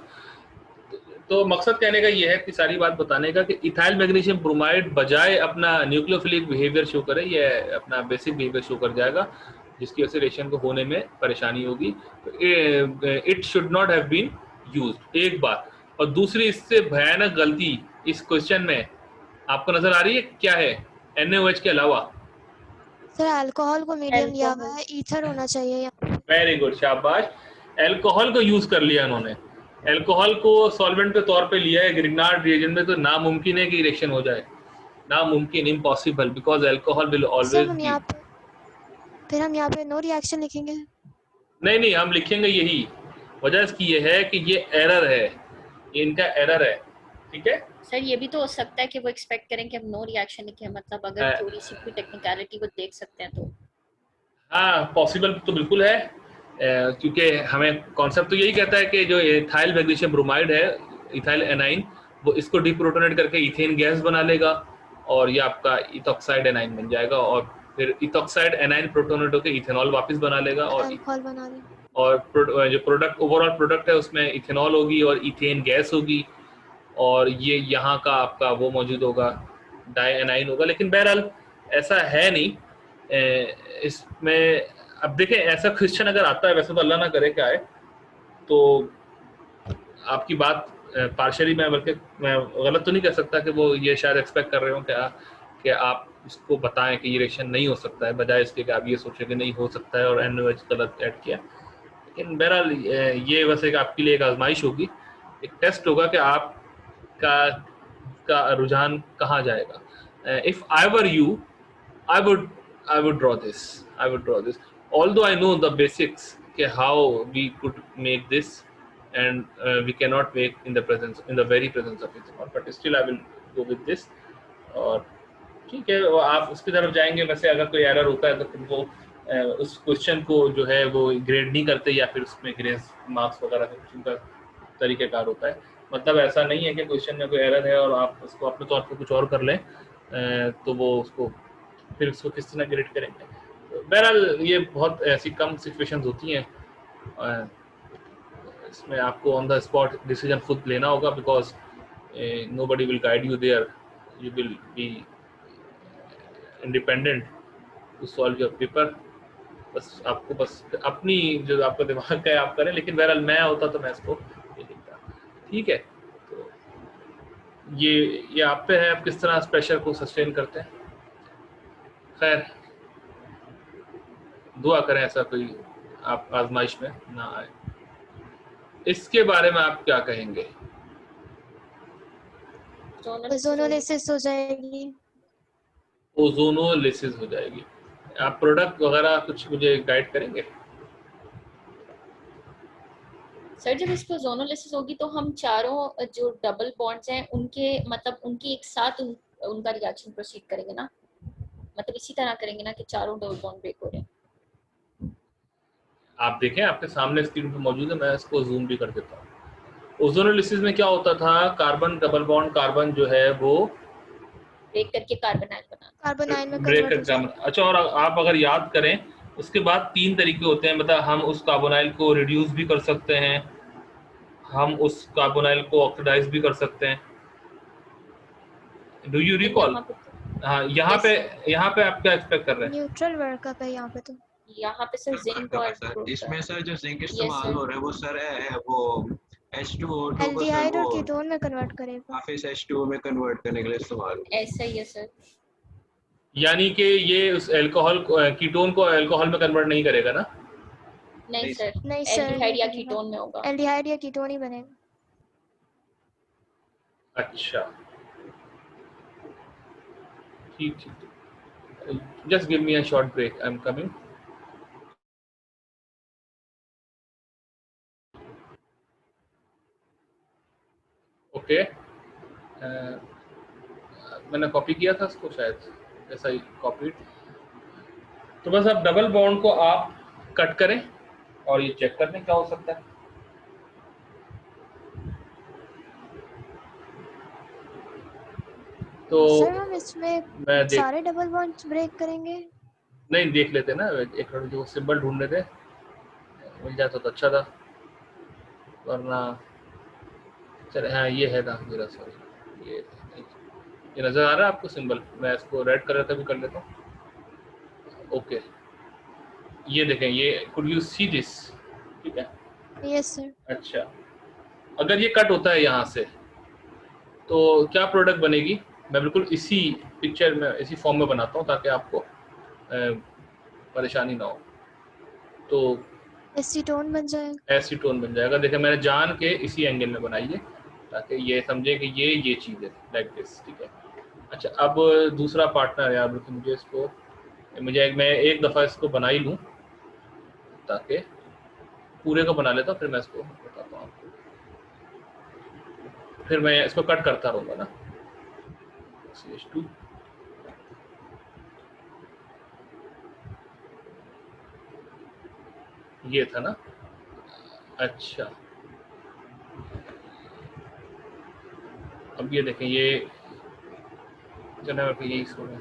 तो मकसद कहने का ये है कि सारी बात बताने का कि इथाइल मैग्नीशियम ब्रोमाइड बजाय अपना न्यूक्लियोफिलिक बिहेवियर शो करे, ये अपना बेसिक बिहेवियर शो कर जाएगा, जिसकी वजह से रिएक्शन को होने में परेशानी होगी। It should not have been used, एक बात। और दूसरी इससे भयानक गलती इस क्वेश्चन में आपको नजर आ रही है क्या है NaOH के अलावा? सर अल्कोहल को मीडियम लिया हुआ Alcohol. है, ईथर होना चाहिए यहाँ। वेरी गुड, शाबाश। अल्कोहल को यूज कर लिया उन्होंने, अल्कोहल को सॉल्वेंट के तौर पे लिया है ग्रिग्नार्ड रिएजेंट में, तो नामुमकिन है कि रिएक्शन हो जाए, नामुमकिन, impossible, because alcohol will sir always हम बी। यहाँ पे फिर हम यहाँ पे नो रिएक्शन लिखेंगे। नहीं, हम लिखेंगे यही। वजह इसकी ये है कि ये एरर है, ये इनका एरर है, ठीक है। सर ये भी तो हो सकता है कि वो एक्सपेक्ट करें कि हम नो रिएक्शन लिखें, मतलब अगर थोड़ी सी भी टेक्निकलिटी को देख सकते हैं तो। हाँ, पॉसिबल तो बिल्कुल है, क्योंकि हमें कॉन्सेप्ट तो यही कहता है कि जो इथाइल मैग्नीशियम ब्रोमाइड है, इथाइल एनाइन, वो इसको डिप्रोटोनेट करके इथेन गैस बना लेगा और ये आपका इथॉक्साइड एनाइन बन जाएगा, और फिर इथॉक्साइड एनाइन प्रोटोनेट होकर इथेनॉल वापस बना लेगा, और अल्कोहल बना लें। जो प्रोडक्ट, ओवरऑल प्रोडक्ट है उसमें इथेनॉल होगी और इथेन गैस होगी, और ये यहाँ का आपका वो मौजूद होगा, डाई एनाइन होगा। लेकिन बहरहाल ऐसा है नहीं इसमें। अब देखें, ऐसा क्वेश्चन अगर आता है, वैसे तो अल्लाह ना करे क्या है, तो आपकी बात पार्शली मैं, बल्कि मैं गलत तो नहीं कह सकता कि वो ये शायद एक्सपेक्ट कर रहे हो कि आप इसको बताएं कि ये रिएक्शन नहीं हो सकता है, बजाय इसके कि आप ये सोचें कि नहीं हो सकता है और NaOH गलत ऐड किया। लेकिन बहरहाल ये बस एक आपके लिए एक आजमाइश होगी, एक टेस्ट होगा कि का रुझान कहाँ जाएगा। If I were you, I would draw this. Although I know the basics, कि how we could make this, and we cannot make in the very presence of ethanol, but still I will go with this. और ठीक है, वो आप उसकी तरफ जाएंगे। वैसे अगर कोई एरर होता है तो फिर वो उस क्वेश्चन को जो है वो ग्रेड नहीं करते, या फिर उसमें ग्रेस मार्क्स वगैरह का कुछ उनका तरीक़ेकार होता है। मतलब ऐसा नहीं है कि क्वेश्चन में कोई एरर है और आप उसको अपने तौर पर कुछ और कर लें, तो वो उसको फिर उसको किस तरह ग्रेड करेंगे। तो बहरहाल ये बहुत ऐसी कम सिचुएशंस होती हैं, इसमें आपको ऑन द स्पॉट डिसीजन खुद लेना होगा, because nobody will guide you there, you will be independent to solve your paper. बस आपको बस अपनी जो आपका दिमाग का है आप करें, लेकिन बहरहाल मैं होता तो मैं इसको ये लिखता, ठीक है। तो ये आप पे है, आप किस तरह प्रेशर को सस्टेन करते हैं। खैर, दुआ करें ऐसा कोई आप आजमाइश में ना आए। इसके बारे में आप क्या कहेंगे? ओजोनोलिसिस हो जाएगी। ओजोनोलिसिस हो जाएगी। आप प्रोडक्ट वगैरह कुछ मुझे गाइड करेंगे? सर जब इसको ओजोनोलिसिस होगी तो हम चारों जो डबल बॉन्ड्स हैं उनके मतलब उनकी एक साथ उनका रिएक्शन प्रोसीड करेंगे ना, मतलब इसी तरह करेंगे ना कि चारों डबल बॉन्ड ब्रेक हो रहे हैं। आप देखें, आपके सामने स्क्रीन पर मौजूद है, मैं इसको जूम भी कर देता हूँ। ओजोनोलिसिस में क्या होता था, कार्बन डबल बॉन्ड कार्बन जो है वो ब्रेक करके कार्बोनाइल में ब्रेक कन्वर्ट हो जाएगा। करके। अच्छा, और आप अगर याद करें उसके बाद 3 तरीके होते हैं, मतलब हम उस कार्बोनाइल को रिड्यूस भी कर सकते हैं, हम उस कार्बोनाइल को ऑक्सीडाइज भी कर सकते हैं। Do you recall? हाँ, यहाँ पे आप क्या एक्सपेक्ट कर रहे हैं? न्यूट्रल वर्कअप है यहाँ पे। तो यहाँ पे सर जिंक और इसमें सर जो जिंक इस्तेमाल हो रहा है वो सर है वो H2O2 को एल्डिहाइड और कीटोन में कन्वर्ट करेगा, वापस H2O में कन्वर्ट करने के लिए इस्तेमाल। ऐसा ही है सर, यानी कि ये उस अल्कोहल को, कीटोन को अल्कोहल में कन्वर्ट नहीं करेगा ना? नहीं सर, नहीं सर, एल्डिहाइड या कीटोन में होगा। एल्डिहाइड या कीटोन ही बनेगा। अच्छा, ठीक। Just give me a short break. I'm coming. Okay. मैंने कॉपी किया था इसको, शायद ऐसा ही कॉपीड। तो बस अब डबल बॉन्ड को आप कट करें और ये चेक करने क्या हो सकता है। तो सर हम इसमें सारे डबल बॉन्ड्स ब्रेक करेंगे? नहीं देख लेते ना, एक मिनट जो सिंबल ढूंढ रहे थे, मिल जाता तो अच्छा था, वरना चले। हाँ ये है ना मेरा, सॉरी ये नज़र आ रहा है आपको सिंबल? मैं इसको रेड कलर का भी कर लेता हूँ। ओके, ये देखें, ये कुड यू सी दिस? ठीक है, यस सर। अच्छा अगर ये कट होता है यहाँ से तो क्या प्रोडक्ट बनेगी? मैं बिल्कुल इसी पिक्चर में, इसी फॉर्म में बनाता हूँ ताकि आपको परेशानी ना हो। तो एसीटोन बन जाएगा। एसीटोन बन जाएगा। देखिए मैंने जान के इसी एंगल में बनाई है ताकि ये समझे कि ये चीज़ है, लाइक दिस। ठीक है, अच्छा अब दूसरा पार्टनर यार, बिल्कुल मुझे इसको, मैं एक दफ़ा इसको बना ही लूँ ताकि पूरे को बना लेता हूँ, फिर मैं इसको बताता हूँ आपको, फिर मैं इसको कट करता रहूँगा ना। CH2 ये था ना, अच्छा अब ये देखें, ये चलो यही इसको में,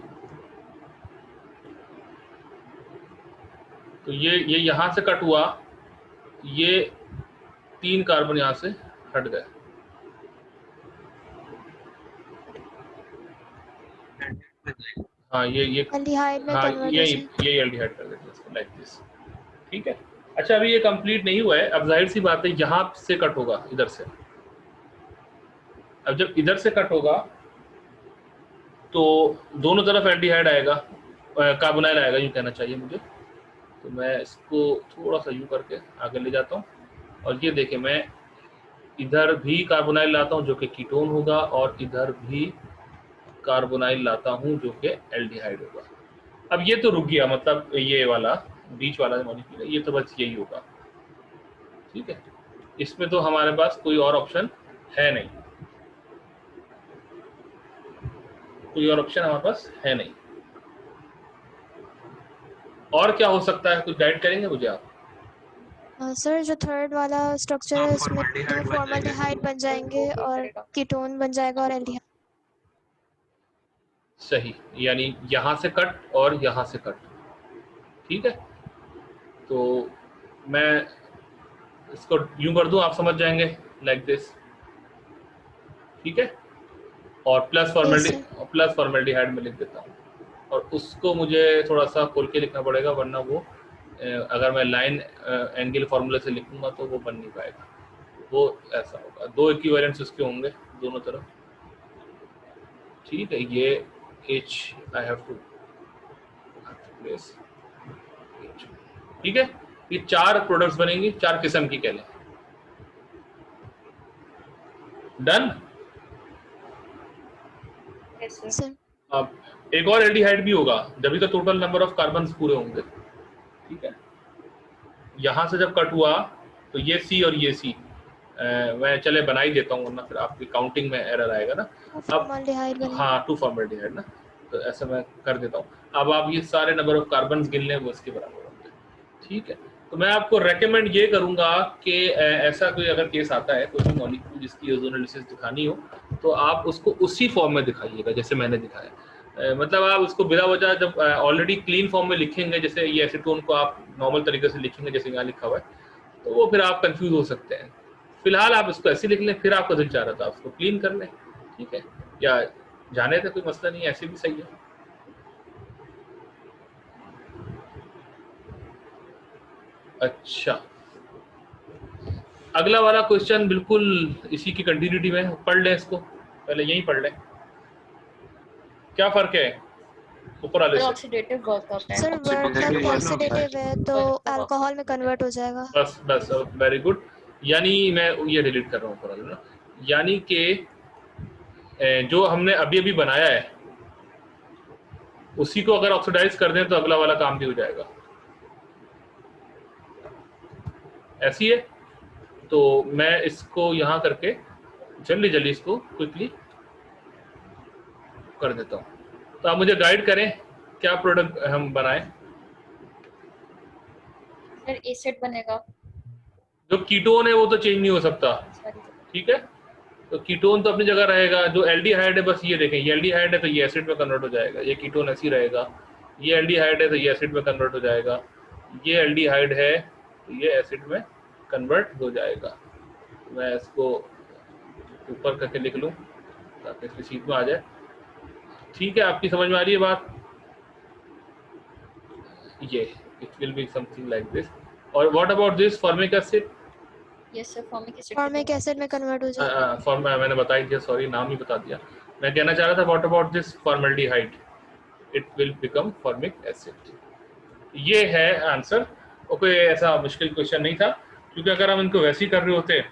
तो ये यहाँ से कट हुआ, ये 3 कार्बन यहाँ से हट गए। हाँ ये एल्डिहाइड में हाँ कन्वर्ट हो यही जाएगा। यही एल्डिहाइड कर देते हैं इसको, लाइक दिस। ठीक है, अच्छा अभी ये कंप्लीट नहीं हुआ है, अब जाहिर सी बात है यहाँ से कट होगा, इधर से। अब जब इधर से कट होगा तो दोनों तरफ एल्डिहाइड आएगा, कार्बोनाइल आएगा यूँ कहना चाहिए मुझे। तो मैं इसको थोड़ा सा यूँ करके आगे ले जाता हूँ, और ये देखें मैं इधर भी कार्बोनाइल लाता हूँ जो कि कीटोन होगा, और इधर भी कार्बोनाइल लाता हूँ जो कि एल्डिहाइड होगा। अब ये तो रुक गया, मतलब ये वाला बीच वाला मॉलिक्यूल है, ये तो बस यही होगा। ठीक है, इसमें तो हमारे पास कोई और ऑप्शन है नहीं, कोई और ऑप्शन हमारे पास है नहीं। और क्या हो सकता है, कुछ गाइड करेंगे मुझे आप? सर जो थर्ड वाला स्ट्रक्चर है इसमें 2 फॉर्मल्डिहाइड बन जाएंगे और कीटोन बन जाएगा और एल्डिहाइड। सही, यानी यहाँ से कट और यहाँ से कट। ठीक है, तो मैं इसको यूं कर दूं, आप समझ जाएंगे, लाइक दिस। ठीक है, और प्लस फॉर्मेल्डिहाइड में लिख देता हूँ, और उसको मुझे थोड़ा सा खोल के लिखना पड़ेगा, वरना वो अगर मैं लाइन एंगल फार्मूले से लिखूंगा तो वो बन नहीं पाएगा। वो ऐसा होगा, 2 इक्विवेलेंट्स उसके होंगे दोनों तरफ। ठीक है, ये H I have to place. ठीक है, ये 4 प्रोडक्ट्स बनेंगी, 4 किस्म की कह लें। डन। सर अब एक और एल्डिहाइड भी होगा, जब तो टोटल नंबर ऑफ कार्बन्स पूरे होंगे। ठीक है, यहाँ से जब कट हुआ तो ये C और ये C, मैं चले बना ही देता हूँ, वरना फिर आपकी काउंटिंग में एरर आएगा ना। अब हाँ 2 फॉर्मेल्डिहाइड ना, तो ऐसा मैं कर देता हूँ। अब आप ये सारे नंबर ऑफ कार्बन्स गिन लें, वो इसके बराबर होंगे। ठीक है, तो मैं आपको रेकमेंड ये करूँगा कि ऐसा कोई अगर केस आता है, कोई भी मॉलिक्यूल जिसकी ओजोनोलिसिस दिखानी हो, तो आप उसको उसी फॉर्म में दिखाइएगा जैसे मैंने दिखाया। मतलब आप उसको बिना वजह जब ऑलरेडी क्लीन फॉर्म में लिखेंगे, जैसे ये एसीटोन को आप नॉर्मल तरीके से लिखेंगे जैसे यहाँ लिखा हुआ है, तो वो फिर आप कंफ्यूज हो सकते हैं। फिलहाल आप इसको ऐसे लिख लें, फिर आपको दिल चाह रहा था उसको क्लीन कर लें। ठीक है, या जाने थे, कोई मसला नहीं, ऐसे भी सही है। अच्छा, अगला वाला क्वेश्चन बिल्कुल इसी की कंटिन्यूटी में, पढ़ लें इसको, पहले यही पढ़ लें। क्या फर्क है ऊपर वाले से? ऑक्सीडेटिव वर्क करता है। सर वर्क ऑक्सीडेटिव है तो अल्कोहल में कन्वर्ट हो जाएगा। बस वेरी गुड। यानी मैं ये डिलीट कर रहा हूँ ऊपर वाला ना, यानी कि जो हमने अभी अभी बनाया है उसी को अगर ऑक्सीडाइज कर दें तो अगला वाला काम भी हो जाएगा। ऐसी है, तो मैं इसको यहाँ करके जल्दी इसको क्विकली कर देता हूँ। तो आप मुझे गाइड करें क्या प्रोडक्ट हम बनाएं। सर एसिड बनेगा। जो कीटोन है वो तो चेंज नहीं हो सकता। ठीक है, तो कीटोन तो अपनी जगह रहेगा। जो एल्डिहाइड है, बस ये देखें, ये एल्डिहाइड है तो ये एसिड में कन्वर्ट हो जाएगा, ये कीटोन ऐसे ही रहेगा। ये एल्डिहाइड है तो ये एसिड में कन्वर्ट हो जाएगा, ये एल्डिहाइड है तो ये एसिड में कन्वर्ट हो जाएगा। मैं इसको ऊपर करके लिख लूँ ताकि इसकी शीट में आ जाए। ठीक है, आपकी समझ में आ रही है बात? ये it will be something like this. और what about this formic acid? Yes sir, formic acid में कन्वर्ट हो जाएगा। मैंने बताई थी, सॉरी नाम ही बता दिया। मैं कहना चाह रहा था what about this formaldehyde, it will become formic acid. ये है आंसर। ओके, ऐसा मुश्किल क्वेश्चन नहीं था, क्योंकि अगर हम इनको वैसे ही कर रहे होते,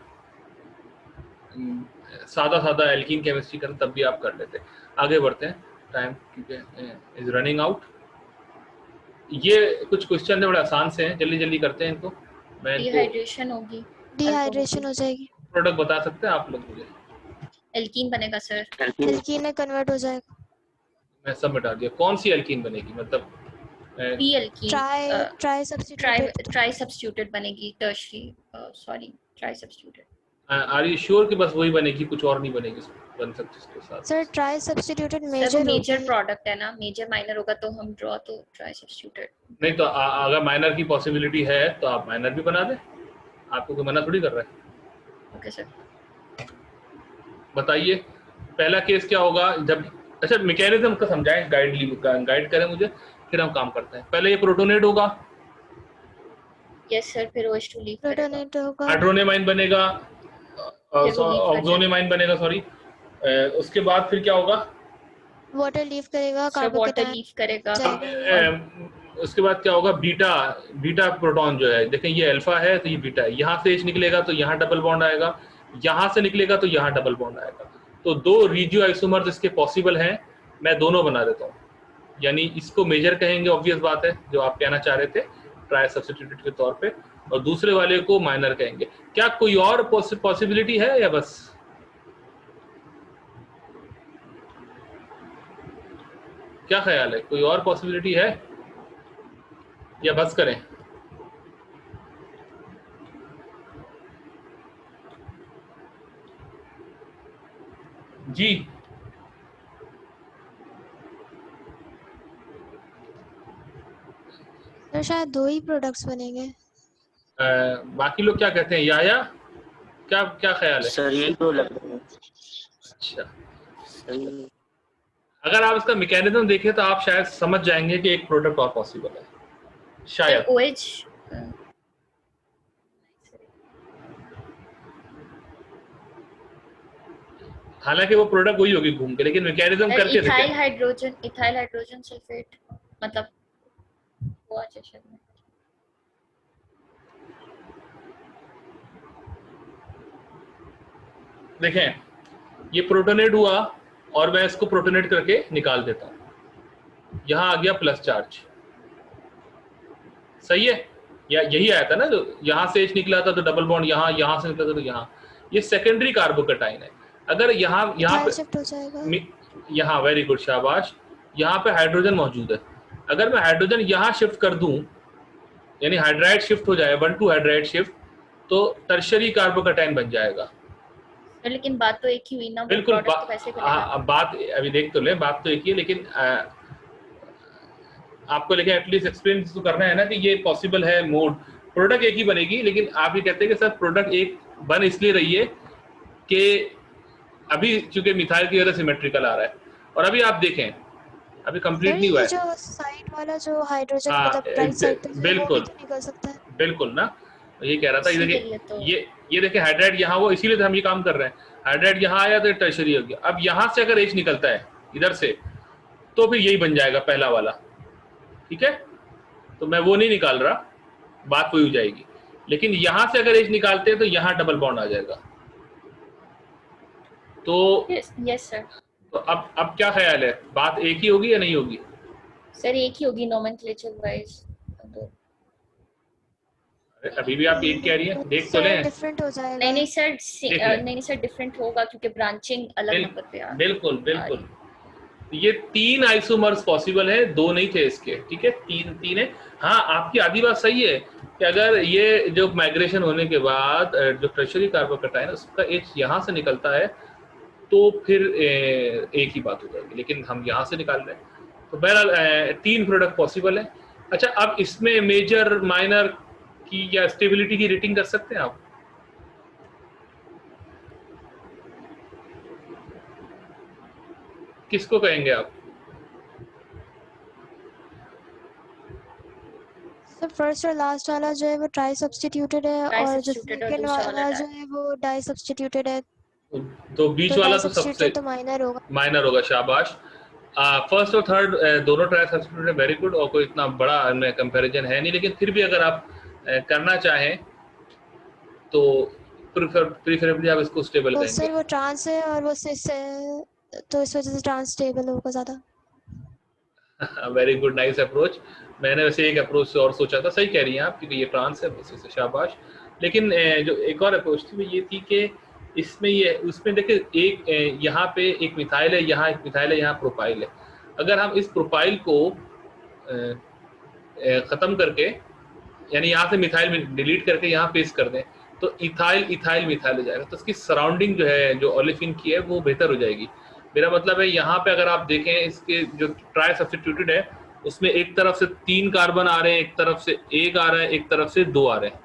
सादा सादा एल्कीन केमिस्ट्री कर, तब भी आप कर लेते। आगे बढ़ते हैं, टाइम क्योंकि इज रनिंग आउट। ये कुछ क्वेश्चन बड़े आसान से हैं, जल्दी जल्दी करते हैं इनको। मैं डिहाइड्रेशन होगी, डिहाइड्रेशन हो जाएगी, प्रोडक्ट बता सकते हैं आप लोग मुझे? एल्कीन बनेगा सर, एल्कीन में कन्वर्ट हो जाएगा। मैं सब मिटा दिया। कौन सी एल्कीन बनेगी? मतलब P alkene, tri substituted, tri substituted बनेगी, tertiary sorry tri substituted. Are you sure कि बस वही बनेगी, कुछ और नहीं बनेगी बन सकती इसके साथ? Sir tri substituted major major product है ना, मेजर माइनर होगा तो हम ड्रॉ तो ट्राई सब्स्टिट्यूटेड। नहीं तो अगर माइनर की पॉसिबिलिटी है तो आप माइनर भी बना दें, आपको कोई मना थोड़ी कर रहा है। ओके सर, बताइए पहला केस क्या होगा जब, अच्छा मैकेनिज्म का समझाएं, गाइड करें मुझे, फिर हम काम करते हैं। पहले ये प्रोटोनेट होगा, यस सर, फिर OH2 लीव करेगा, प्रोटोनेट होगा, हाइड्रोनेमाइन बनेगा, वो leave ऑक्सोनेमाइन बनेगा, सॉरी। उसके बाद फिर क्या होगा? वाटर लीव करेगा, सर वाटर कार्बोकेटायन लीव करेगा। उसके बाद क्या होगा? बीटा प्रोटॉन जो है, देखें ये अल्फा है तो ये बीटा है, यहाँ से H निकलेगा तो यहाँ डबल बॉन्ड आएगा, यहाँ से निकलेगा तो यहाँ डबल बॉन्ड आएगा। तो दो रिजियो आइसोमर्स इसके पॉसिबल हैं, मैं दोनों बना देता हूँ। यानी इसको मेजर कहेंगे, ऑब्वियस बात है, जो आप कहना चाह रहे थे ट्राई सब्स्टिट्यूटेड के तौर पे, और दूसरे वाले को माइनर कहेंगे। क्या कोई और पॉसिबिलिटी है या बस? क्या ख्याल है, कोई और पॉसिबिलिटी है या बस करें? जी सर शायद दो ही प्रोडक्ट्स बनेंगे। बाकी लोग क्या कहते हैं? या क्या क्या ख्याल है? सर यही तो लगता है। अच्छा, सही। अगर आप इसका मैकेनिज्म देखें तो आप शायद समझ जाएंगे कि एक प्रोडक्ट और पॉसिबल है, शायद। OH हालांकि वो प्रोडक्ट वही होगी घूम के, लेकिन मैकेनिज्म करके इथाइल देखें। हाइड्रोजन सल्फेट, मतलब वो आ जाए शायद। देखें ये प्रोटोनेट हुआ और मैं इसको प्रोटोनेट करके निकाल देता हूँ, यहाँ आ गया प्लस चार्ज, सही है? या यही आया था ना, जो यहाँ से H निकला था तो डबल बॉन्ड यहाँ, यहाँ से निकला था तो यहाँ, ये सेकेंडरी कार्बोकेटाइन है। अगर यहाँ पे शिफ्ट हो जाएगा, यहाँ, वेरी गुड, शाबाश, यहाँ पे हाइड्रोजन मौजूद है। अगर मैं हाइड्रोजन यहाँ शिफ्ट कर दूं, यानी हाइड्राइड शिफ्ट हो जाए, 1 to हाइड्राइड शिफ्ट, तो टर्शरी कार्बोकेटाइन बन जाएगा। लेकिन बात तो एक ही हुई ना, बिल्कुल, अब बात अभी देख तो ले, बात तो एक ही है, लेकिन आपको लेकिन एटलीस्ट एक्सप्लेन तो करना है ना कि ये पॉसिबल है मोड। प्रोडक्ट एक ही बनेगी, लेकिन आप ये कहते हैं कि सर प्रोडक्ट एक बन इसलिए रही है कि अभी चूंकि मिथाइल की वजह सिमेट्रिकल आ रहा है, और अभी आप देखें अभी कंप्लीट नहीं हुआ है। जो साइड वाला जो हाइड्रोजन मतलब राइट साइड पे बिल्कुल निकल सकता है, बिल्कुल ना, ये कह रहा था। ये देखें हाइड्राइड यहाँ, वो इसीलिए तो हम ये काम कर रहे हैं। हाइड्राइड यहाँ आया तो टर्शरी हो गया। अब यहाँ से अगर H निकलता है इधर से, तो फिर यही बन जाएगा पहला वाला, ठीक है? तो मैं वो नहीं निकाल रहा, बात वही हो जाएगी। लेकिन यहाँ से अगर H निकालते हैं तो यहाँ डबल बॉन्ड आ जाएगा। तो यस सर, तो अब क्या ख्याल है, बात एक ही होगी या नहीं होगी? सर एक ही होगी नोमेनक्लेचर वाइज। अभी भी आप एक कह रही हैं, देख तो लें। डिफरेंट हो जाएगा। नहीं सर डिफरेंट होगा क्योंकि ब्रांचिंग अलग नंबर पे आ। बिल्कुल ये 3 आइसोमर्स पॉसिबल है, 2 नहीं थे इसके, ठीक है? 3 है। हाँ, आपकी आधी बात सही है कि अगर ये जो माइग्रेशन होने के बाद जो टर्शरी कार्बोकेटाइन उसका H यहाँ से निकलता है तो फिर एक ही बात हो जाएगी, लेकिन हम यहाँ से निकाल रहे हैं। तो बहरहाल 3 प्रोडक्ट पॉसिबल है। अच्छा, अब इसमें मेजर माइनर की या स्टेबिलिटी की रेटिंग कर सकते हैं आप? किसको कहेंगे आप? सर फर्स्ट और लास्ट वाला जो है वो ट्राई सब्स्टिट्यूटेड है, ट्राई और जो सब्स्टिट्यूटेड और सेकंड दूसरा वाला वाला जो है वो डाई सब्स्टिट्यूटेड है। तो बीच तो वाला डाई तो सबसे सब्स्टिट्यूटेड तो माइनर होगा। माइनर होगा, शाबाश। फर्स्ट और थर्ड दोनों ट्राई सब्स्टिट्यूट है, वेरी गुड। और कोई इतना बड़ा इनमें कंपैरिजन है नहीं, लेकिन फिर भी अगर आप करना चाहें तो प्रीफरेबली आप इसको स्टेबल तो कहेंगे। सर वो ट्रांस है और वो सिस है, तो इस वजह से ट्रांस स्टेबल होगा ज़्यादा। Very good, nice approach. मैंने वैसे एक अप्रोच से और सोचा था, सही कह रही हैं आप, क्योंकि ये ट्रांस है, बस इससे शाबाश। लेकिन जो एक और अप्रोच थी वो ये थी कि इसमें ये उसमें देखिए एक यहाँ पे एक मिथाइल है, यहाँ एक मिथाइल है, यहाँ प्रोपाइल है। अगर हम इस प्रोपाइल को ख़त्म करके, यानी यहाँ से मिथाइल में डिलीट करके यहाँ पेस्ट कर दें, तो इथाइल इथाइल मिथाइल हो जाएगा। तो इसकी सराउंडिंग जो है, जो ओलेफिन की है, वो बेहतर हो जाएगी। मेरा मतलब है यहाँ पे अगर आप देखें, इसके जो ट्राई सब्स्टिट्यूटेड है उसमें एक तरफ से 3 कार्बन आ रहे हैं, एक तरफ से 1 आ रहा है, एक तरफ से 2 आ रहे हैं,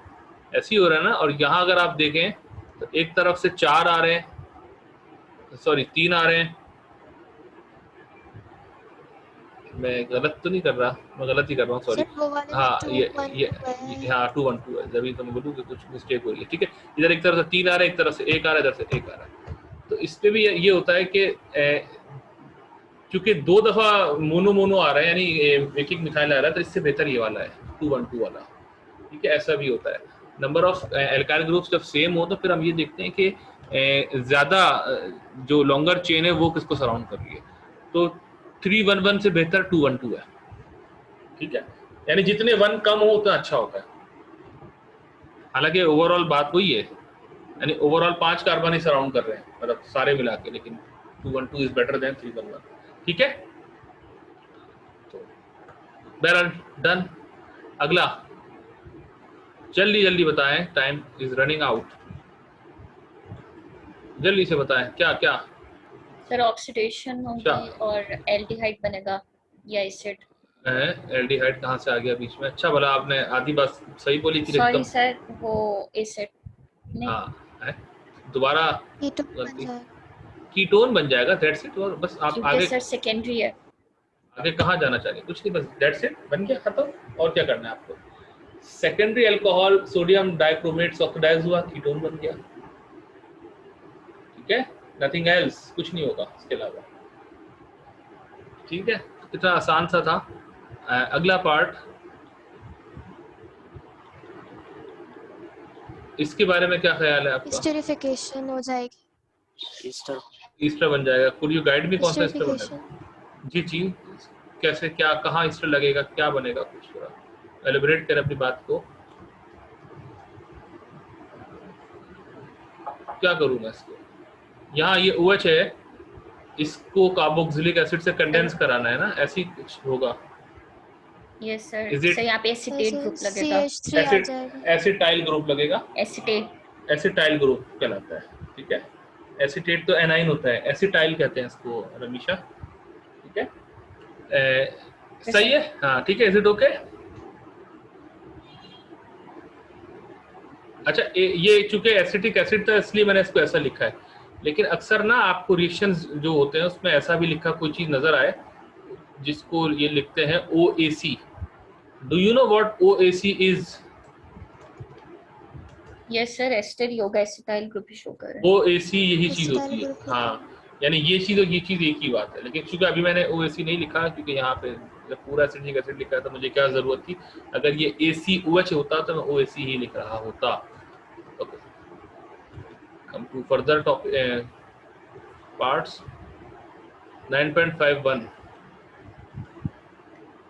ऐसे ही हो रहा है ना। और यहाँ अगर आप देखें तो एक तरफ से 4 आ रहे हैं, सॉरी 3 आ रहे हैं। मैं गलत तो नहीं कर रहा, मैं गलत ही कर रहा हूँ, सॉरी। सर वो वाले में हाँ, 212 है। हाँ 212 है, जब तो मैं बोलूँ कि कुछ मिस्टेक हो रही है। ठीक है, इधर एक तरफ से 3 आ रहे हैं, एक तरफ से 1 आ रहा है, इधर से 1 आ रहा है। तो इस पे भी ये होता है कि चूंकि 2 दफा मोनो मोनो आ रहा है, यानी एक एक मिथाइल आ रहा है, तो इससे बेहतर ये वाला है 212 वाला। ठीक है, ऐसा भी होता है। नंबर ऑफ एल्काइल ग्रुप्स जब सेम हो तो फिर हम ये देखते हैं कि ज्यादा जो लॉन्गर चेन है वो किसको सराउंड कर रही है। तो 311 से बेहतर 212 है। ठीक है, यानी जितने 1 कम हो उतना अच्छा होता है। हालांकि ओवरऑल बात वही है, यानी ओवरऑल 5 कार्बन ही सराउंड कर रहे हैं, मतलब सारे मिला के, लेकिन 212 इज बेटर देन 311। ठीक है, तो बहरहाल डन। अगला जल्दी जल्दी बताएं, टाइम इज रनिंग आउट, जल्दी से बताएं क्या क्या। सर ऑक्सीडेशन होगी और एल्डिहाइड बनेगा या एसिड। एल्डिहाइड कहाँ से आ गया बीच में? अच्छा भला आपने आधी बात सही बोली थी सॉरी एकदम। सर, वो एसिड नहीं। हाँ, दोबारा कीटोन बन गलती, जाएगा। कीटोन बन जाएगा, दैट्स इट। और बस आप क्योंकि आगे सर सेकेंडरी है। आगे कहाँ जाना चाहिए? कुछ नहीं, बस दैट्स इट, बन गया, खत्म। और क्या करना है आपको? Secondary alcohol sodium dichromate oxidize हुआ, कीटोन बन गया। ठीक है, नथिंग एल्स, कुछ नहीं होगा इसके अलावा। ठीक है, इतना आसान सा था। अगला पार्ट, इसके बारे में क्या ख्याल है आपका? स्टेरिफिकेशन हो जाएगी। ईस्टर ईस्टर बन जाएगा। कुड यू गाइड मी, कौन सा ईस्टर बनेगा? स्टेरिफिकेशन जी जी, कैसे, क्या, कहाँ ईस्टर लगेगा, क्या बनेगा, कुछ थोड़ा एलिबरेट करें अपनी बात को। क्या करूँ मैं इसको? यहाँ ये OH है, इसको कार्बोक्सिलिक एसिड से कंडेंस कराना है ना, ऐसी कुछ होगा। Yes sir, Is it- sir यहाँ पे एसिटेट ग्रुप लगेगा। CH3 आ जाएगा। एसिटाइल ग्रुप लगेगा, एसिटेट। एसिटाइल ग्रुप कहलाता है। ठीक है, एसिटेट तो एनाइन होता है, एसिटाइल कहते हैं इसको रमीशा। ठीक है, सही है, हाँ ठीक है। Is it okay? अच्छा, ये चूंकि एसिटिक एसिड था इसलिए मैंने इसको ऐसा लिखा है, लेकिन अक्सर ना आपको रिएक्शंस जो होते हैं उसमें ऐसा भी लिखा कोई चीज नजर आए जिसको ये लिखते हैं OAC। Do you know what OAC is? Yes sir, ester योगा एसिटाइल ग्रुप ही शो कर रहा है। OAC यही चीज Acetyl होती है, group हाँ। यानी ये चीज और ये चीज एक ही बात है, लेकिन चूंकि अभी मैंने OAC नहीं लिखा, क्योंकि यहाँ पे जब पूरा एसिटिक एसिड लिखा है तो मुझे क्या जरूरत थी? अगर ये ACOH होता तो मैं OAC ही लिख रहा होता। Okay, come to further topic parts. 9.51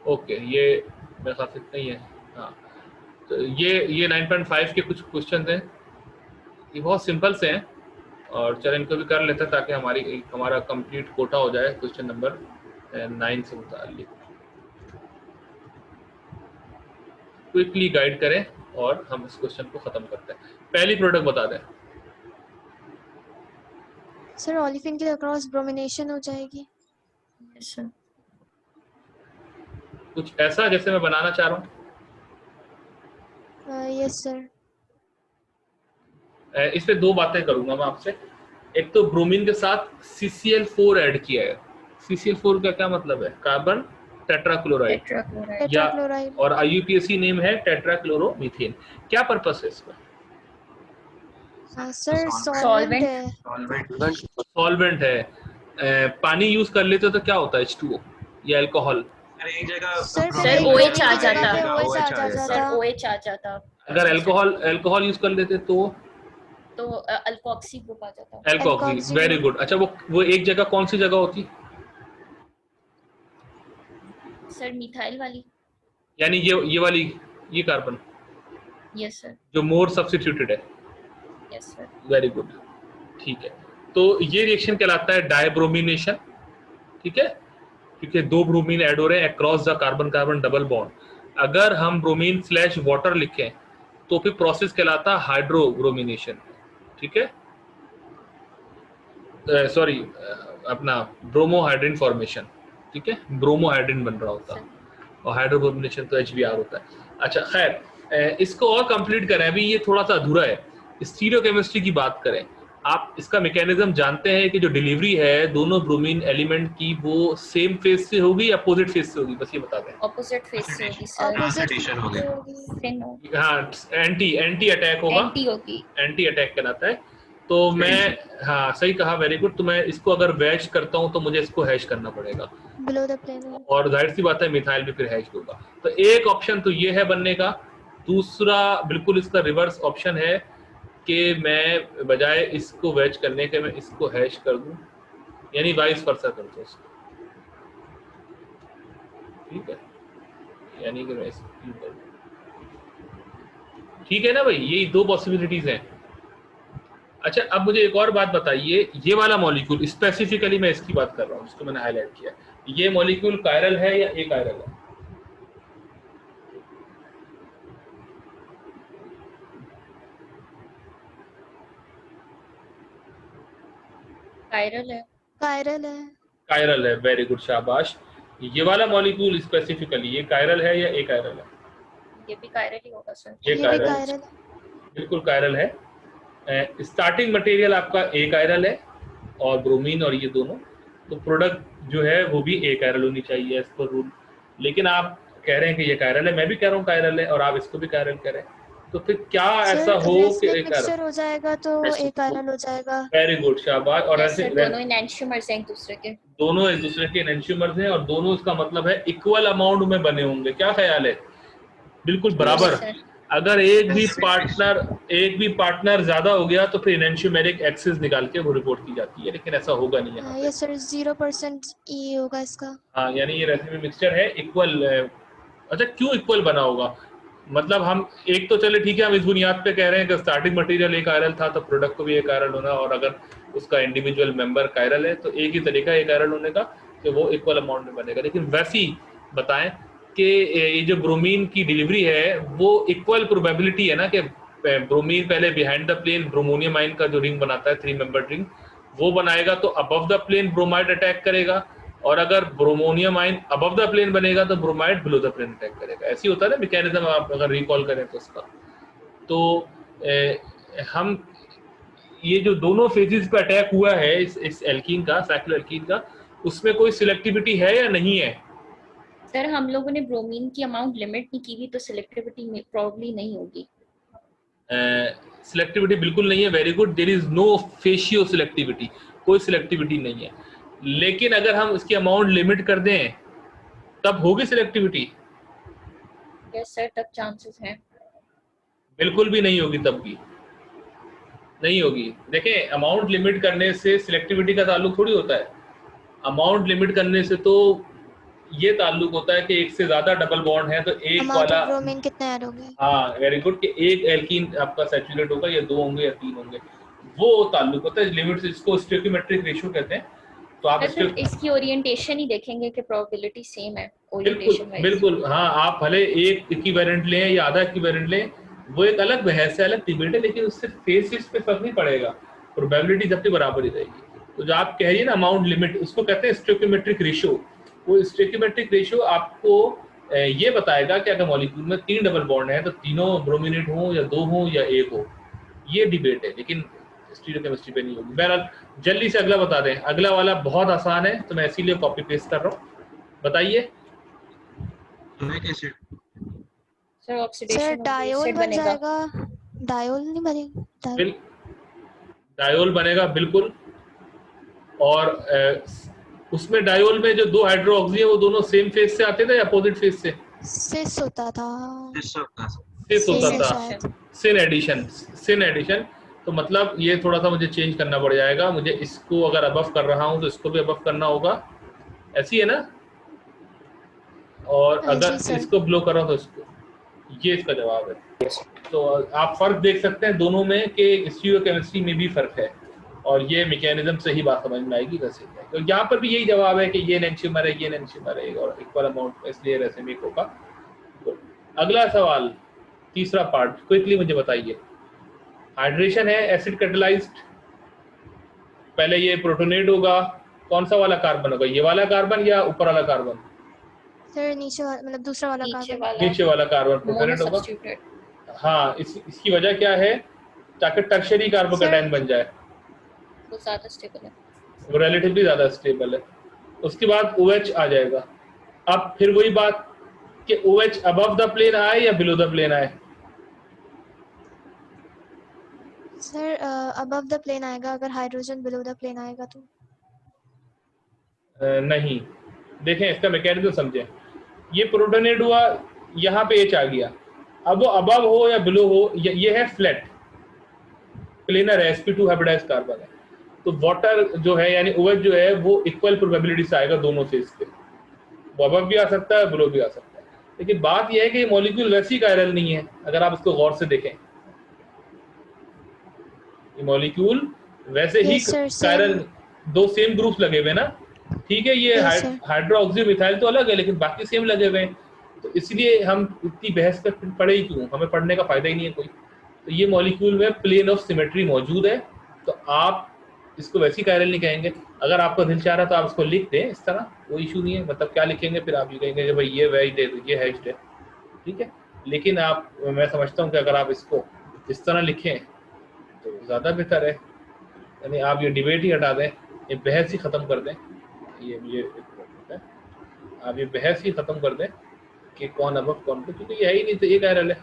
okay, ये मेरे ख्याल से इतना ही है। हाँ, तो ये 9.5 के कुछ क्वेश्चन हैं, ये बहुत सिंपल से हैं, और चलो इनको भी कर लेते हैं ताकि हमारा कंप्लीट कोटा हो जाए क्वेश्चन नंबर 9 से मुताल्लिक। क्विकली गाइड करें और हम इस क्वेश्चन को खत्म करते हैं। पहली प्रोडक्ट बता दें। सर ओलिफिन के अक्रॉस ब्रोमिनेशन हो जाएगी। Yes sir. कुछ ऐसा जैसे मैं बनाना चाह रहा हूँ। Yes sir. इस पे दो बातें करूंगा मैं आपसे। एक तो ब्रोमीन के साथ CCl4 ऐड किया है। CCl4 का क्या मतलब है? Carbon tetrachloride tetrachloride. या टेट्राक्लोराइड। और IUPAC नेम है टेट्राक्लोरोमीथेन। क्या पर्पस है इसका? Sir solvent। सॉल्वेंट है। सॉल्वेंट। सॉल्वेंट है। पानी यूज कर लेते हो तो क्या होता है? H2O या अल्कोहल। एक जगह सर सर फिर OH आ ब्रोमीन की जगह जाता। पे जगह OH आ OH आ जाता। सर OH आ जाता। अगर अल्कोहल यूज कर लेते तो तो अल्कोक्सी ग्रुप आ जाता। Alkoxy. Alkoxy very group. Good. अच्छा वो एक जगह कौन सी जगह होती? सर मिथाइल वाली। यानी ये वाली, ये कार्बन यस सर। जो मोर सब्स्टिट्यूटेड है। Yes sir. वेरी गुड, ठीक है। तो ये रिएक्शन कहलाता है डायब्रोमिनेशन, ठीक है, क्योंकि दो ब्रोमीन ऐड हो रहे हैं across the carbon carbon double bond. अगर हम ब्रोमीन स्लैश वाटर लिखें तो फिर प्रोसेस कहलाता है हाइड्रोब्रोमिनेशन, ठीक है, सॉरी अपना ब्रोमोहाइड्रिन फॉर्मेशन, ठीक है, ब्रोमोहाइड्रिन बन रहा होता है और हाइड्रोब्रोमिनेशन तो HBr होता है। अच्छा खैर, इसको और कंप्लीट करें, अभी ये थोड़ा सा अधूरा है। स्टीरियोकेमिस्ट्री की बात करें, आप इसका मैकेनिज्म जानते हैं कि जो डिलीवरी है दोनों ब्रोमीन एलिमेंट की वो सेम फेज से होगी या अपोजिट फेज से होगी? बस ये बता दें। ऑपोजिट फेस से होगी सर। ऑपोजिट Oxidation हो गया। होगी। हाँ, एंटी अटैक होगा, एंटी होगी। एंटी अटैक कहलाता है। तो मैं, हाँ सही कहा, वेरी गुड। तो मैं इसको अगर वैच करता हूँ तो मुझे इसको हैश करना पड़ेगा बिलो द प्लेन। और जाहिर सी बात है मिथाइल भी फिर हैश होगा। तो एक ऑप्शन तो ये है बनने का। दूसरा बिल्कुल इसका रिवर्स ऑप्शन है कि मैं बजाय इसको वैच करने के मैं इसको हैश कर दूं, यानी वाइस वर्सा कर दूं इसको, ठीक है, यानी कि मैं इसको कर दूं। ठीक है ना भाई, यही दो पॉसिबिलिटीज हैं। अच्छा अब मुझे एक और बात बताइए, ये वाला मॉलिक्यूल स्पेसिफिकली मैं इसकी बात कर रहा हूँ जिसको मैंने हाईलाइट किया, ये मॉलिक्यूल कायरल है या एकायरल है? कायरल है। कायरल है। कायरल है, वेरी गुड, शाबाश। ये वाला मॉलिक्यूल स्पेसिफिकली ये कायरल है या एकायरल है? ये भी कायरल ही होगा सर। ये ये भी कायरल, कायरल है। बिल्कुल कायरल है। स्टार्टिंग मटेरियल आपका ए कायरल है और ब्रोमीन और ये दोनों, तो प्रोडक्ट जो है वो भी ए कायरल होनी चाहिए एज पर रूल। लेकिन आप कह रहे हैं कि ये कायरल है, मैं भी कह रहा हूँ कायरल है और आप इसको भी कायरल कह रहे हैं, तो फिर क्या ऐसा सर हो कि रेसिक एक कायरल? मिक्सचर हो जाएगा तो एक कायरल हो जाएगा। वेरी गुड, शाबाश। और यस ऐसे सर, दोनों एनेंटियोमर्स हैं एक दूसरे के। दोनों एक दूसरे के एनेंटियोमर्स हैं और दोनों, इसका मतलब है इक्वल अमाउंट में बने होंगे। क्या ख्याल है? बिल्कुल बराबर। Yes sir. अगर एक भी पार्टनर ज्यादा हो गया तो फिर एनेंटियोमेरिक एक्सिस निकाल के वो रिपोर्ट की जाती है, लेकिन ऐसा होगा नहीं यहाँ पे। यस सर 0% ई होगा इसका। हाँ, यानी ये रेसिपी मिक्सचर है इक्वल। अच्छा क्यों इक्वल बना होगा? मतलब हम एक तो चले ठीक है, हम इस बुनियाद पे कह रहे हैं कि स्टार्टिंग मटेरियल एक आयरल था तो प्रोडक्ट को भी एक आयरल होना, और अगर उसका इंडिविजुअल मेंबर कायरल है तो एक ही तरीका एक आयरल होने का कि वो इक्वल अमाउंट में बनेगा। लेकिन वैसे ही बताएं कि ये जो ब्रोमीन की डिलीवरी है वो इक्वल प्रोबेबिलिटी है ना कि ब्रोमीन पहले behind the plane bromonium ion का जो रिंग बनाता है 3 मेंबर रिंग वो बनाएगा तो above the plane bromide attack करेगा, और अगर bromonium ion above the plane बनेगा तो bromide below the plane attack करेगा। ऐसी होता है ना मैकेनिज्म, आप अगर रिकॉल करें तो उसका। तो हम ये जो दोनों फेजेस पे अटैक हुआ है इस एल्कीन का, साइक्लोएल्कीन का, उसमें कोई सिलेक्टिविटी है या नहीं है? सर हम लोगों ने ब्रोमीन की अमाउंट लिमिट नहीं की हुई तो सिलेक्टिविटी में प्रॉब्ली नहीं होगी। सिलेक्टिविटी बिल्कुल नहीं है, very good. There is no facio selectivity, कोई सिलेक्टिविटी नहीं है। लेकिन अगर हम इसकी अमाउंट लिमिट कर दें तब होगी सिलेक्टिविटी? यस सर, तब चांसेस हैं। बिल्कुल भी नहीं होगी, तब भी नहीं होगी। देखें, अमाउंट लिमिट करने से सिलेक्टिविटी का ताल्लुक थोड़ी होता है। अमाउंट लिमिट करने से तो ये ताल्लुक होता है कि एक से ज्यादा डबल बॉन्ड है तो एक अमाउंट वाला, ऑफ ब्रोमीन कितने ऐड होंगे। हाँ वेरी गुड, कि एक एल्कीन आपका सैचुरेट होगा या 2 होंगे या 3 होंगे, वो ताल्लुक होता है लिमिट से, जिसको स्टोइकियोमेट्रिक रेशियो कहते हैं। तो आप सर इसकी ओरिएंटेशन ही देखेंगे कि प्रोबेबिलिटी सेम है बिल्कुल ओरिएंटेशन वाइज। बिल्कुल, हाँ, आप भले एक इक्विवेलेंट लें या आधा इक्विवेलेंट लें, वो एक अलग बहस है, अलग डिबेट है, लेकिन उससे फेसिस पे फर्क नहीं पड़ेगा, प्रोबेबिलिटी सबकी बराबर ही रहेगी। तो जो आप कह रही है ना अमाउंट लिमिट, उसको कहते हैं स्टोइकियोमेट्रिक रेशियो। वो स्टोइकियोमेट्रिक रेशियो आपको ये बताएगा कि अगर मॉलिक्यूल में 3 डबल बॉन्ड है तो तीनों ब्रोमिनेट हो या 2 हो या 1 हो। ये डिबेट है, लेकिन स्टीरियोकेमिस्ट्री पे नहीं होगी। बहरहाल जल्दी से अगला बता दें। अगला वाला बहुत आसान है तो मैं इसीलिए कॉपी पेस्ट कर रहा हूँ। बताइए। Sir sir oxidation diol acid बन बनेगा। जाएगा, डायोल नहीं बनेगा, डायोल। डायोल बनेगा बिल्कुल। और उसमें डायोल में जो 2 हाइड्रोक्सी है वो दोनों सेम फेज से आते थे या अपोजिट फेज से? सिस होता था, सिस होता सिस है था। शायद। Syn addition. तो मतलब ये थोड़ा सा मुझे चेंज करना पड़ जाएगा। मुझे इसको अगर अबव कर रहा हूँ तो इसको भी अबव करना होगा, ऐसी है ना? और जी अगर सर। इसको ब्लो कर रहा हूँ तो इसको। ये इसका जवाब है। तो आप फर्क देख सकते हैं दोनों में कि स्टीरियोकेमिस्ट्री में भी फर्क है, और ये मैकेनिज्म से ही बात समझ में आएगी वैसे। तो यहाँ पर भी यही जवाब है कि ये एनेंटियोमर है, ये एनेंटियोमर है, और इक्वल अमाउंट इसलिए रेसिमिक होगा। तो अगला सवाल, तीसरा पार्ट, क्विकली मुझे बताइए। हाइड्रेशन है, एसिड कैटलाइज्ड। पहले ये प्रोटोनेट होगा, कौन सा वाला कार्बन होगा? ये वाला कार्बन या ऊपर वाला कार्बन? सर नीचे वाला, मतलब दूसरा वाला कार्बन। नीचे वाला कार्बन प्रोटोनेट होगा। मोनोसब्स्टिट्यूटेड। हाँ, इसकी वजह क्या है? ताकि टर्शियरी कार्बोकैटायन बन जाए। वो ज्यादा स्टेबल है, वो रिलेटिवली ज्यादा स्टेबल है। उसके बाद OH आ जाएगा। अब फिर वही बात कि OH अबव द प्लेन आए या बिलो द प्लेन आए? सर अबव द प्लेन आएगा, अगर हाइड्रोजन बिलो द प्लेन आएगा तो। नहीं, देखें इसका मैकेनिज्म समझें। ये प्रोटोनेट हुआ, यहाँ पे H आ गया। अब वो अबव हो या बिलो हो, ये है फ्लैट प्लेनर है, sp2 हाइब्रिडाइज कार्बन है। तो वाटर जो है यानी OH जो है वो इक्वल प्रोबेबिलिटी से आएगा दोनों फेज पे। वो अबव भी आ सकता है, बिलो भी आ सकता है। लेकिन बात यह है कि ये मॉलिक्यूल वैसी कायरल नहीं है। अगर आप इसको गौर से देखें, ये मॉलिक्यूल वैसे ही Yes, sir, chiral, same. 2 same groups लगे हुए ना, ठीक है। ये Yes, sir. हाइड्रोक्सी मिथाइल तो अलग है, लेकिन बाकी सेम लगे हुए हैं। तो इसलिए हम इतनी बहस कर पड़े ही क्यों? हमें पढ़ने का फायदा ही नहीं है कोई। तो ये मॉलिक्यूल में प्लेन ऑफ सिमेट्री मौजूद है, तो आप इसको वैसी कायरल नहीं कहेंगे। अगर आपका दिल चाह रहा तो आप इसको लिख दें इस तरह, कोई इशू नहीं है। मतलब क्या लिखेंगे फिर? आप ये कहेंगे कि भाई ये वेज्ड है, ये हैश्ड है, ठीक है। लेकिन आप, मैं समझता हूँ कि अगर आप इसको इस तरह लिखें तो ज़्यादा बेहतर है। यानी आप ये डिबेट ही हटा दें, ये बहस ही ख़त्म कर दें। ये मुझे आप ये बहस ही ख़त्म कर दें कि कौन अबव कौन पे, क्योंकि ये है ही नहीं। तो ये कायरल है।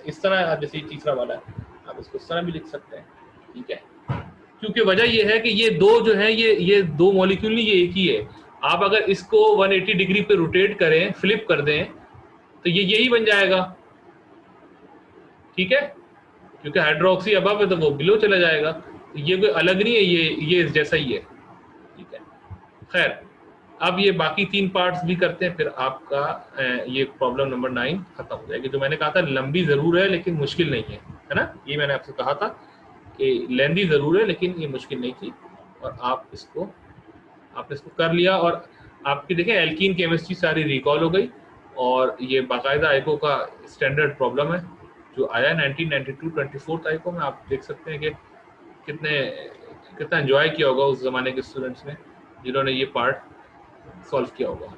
इस तरह आप, जैसे तीसरा वाला है, आप इसको इस तरह भी लिख सकते हैं, ठीक है। क्योंकि वजह ये है कि ये दो जो है, ये 2 मॉलिक्यूल नहीं, ये एक ही है। आप अगर इसको 180 डिग्री पे रोटेट करें, फ्लिप कर दें, तो ये यही बन जाएगा, ठीक है। क्योंकि हाइड्रोक्सी अबव है तो वो बिलो चला जाएगा। तो ये कोई अलग नहीं है, ये इस जैसा ही है, ठीक है। खैर, अब ये बाकी 3 पार्ट्स भी करते हैं, फिर आपका ये प्रॉब्लम नंबर 9 खत्म हो जाएगी। जो मैंने कहा था लंबी जरूर है लेकिन मुश्किल नहीं है ना? ये मैंने आपसे कहा था कि लेंदी जरूर है लेकिन ये मुश्किल नहीं थी। और आपने इसको कर लिया, और आपकी देखें एल्कीन केमिस्ट्री सारी रिकॉल हो गई। और ये बाकायदा आइको का स्टैंडर्ड प्रॉब्लम है जो आया 1992 24 आइको में। आप देख सकते हैं कि कितना एंजॉय किया होगा उस जमाने के स्टूडेंट्स ने जिन्होंने ये पार्ट सॉल्व किया होगा।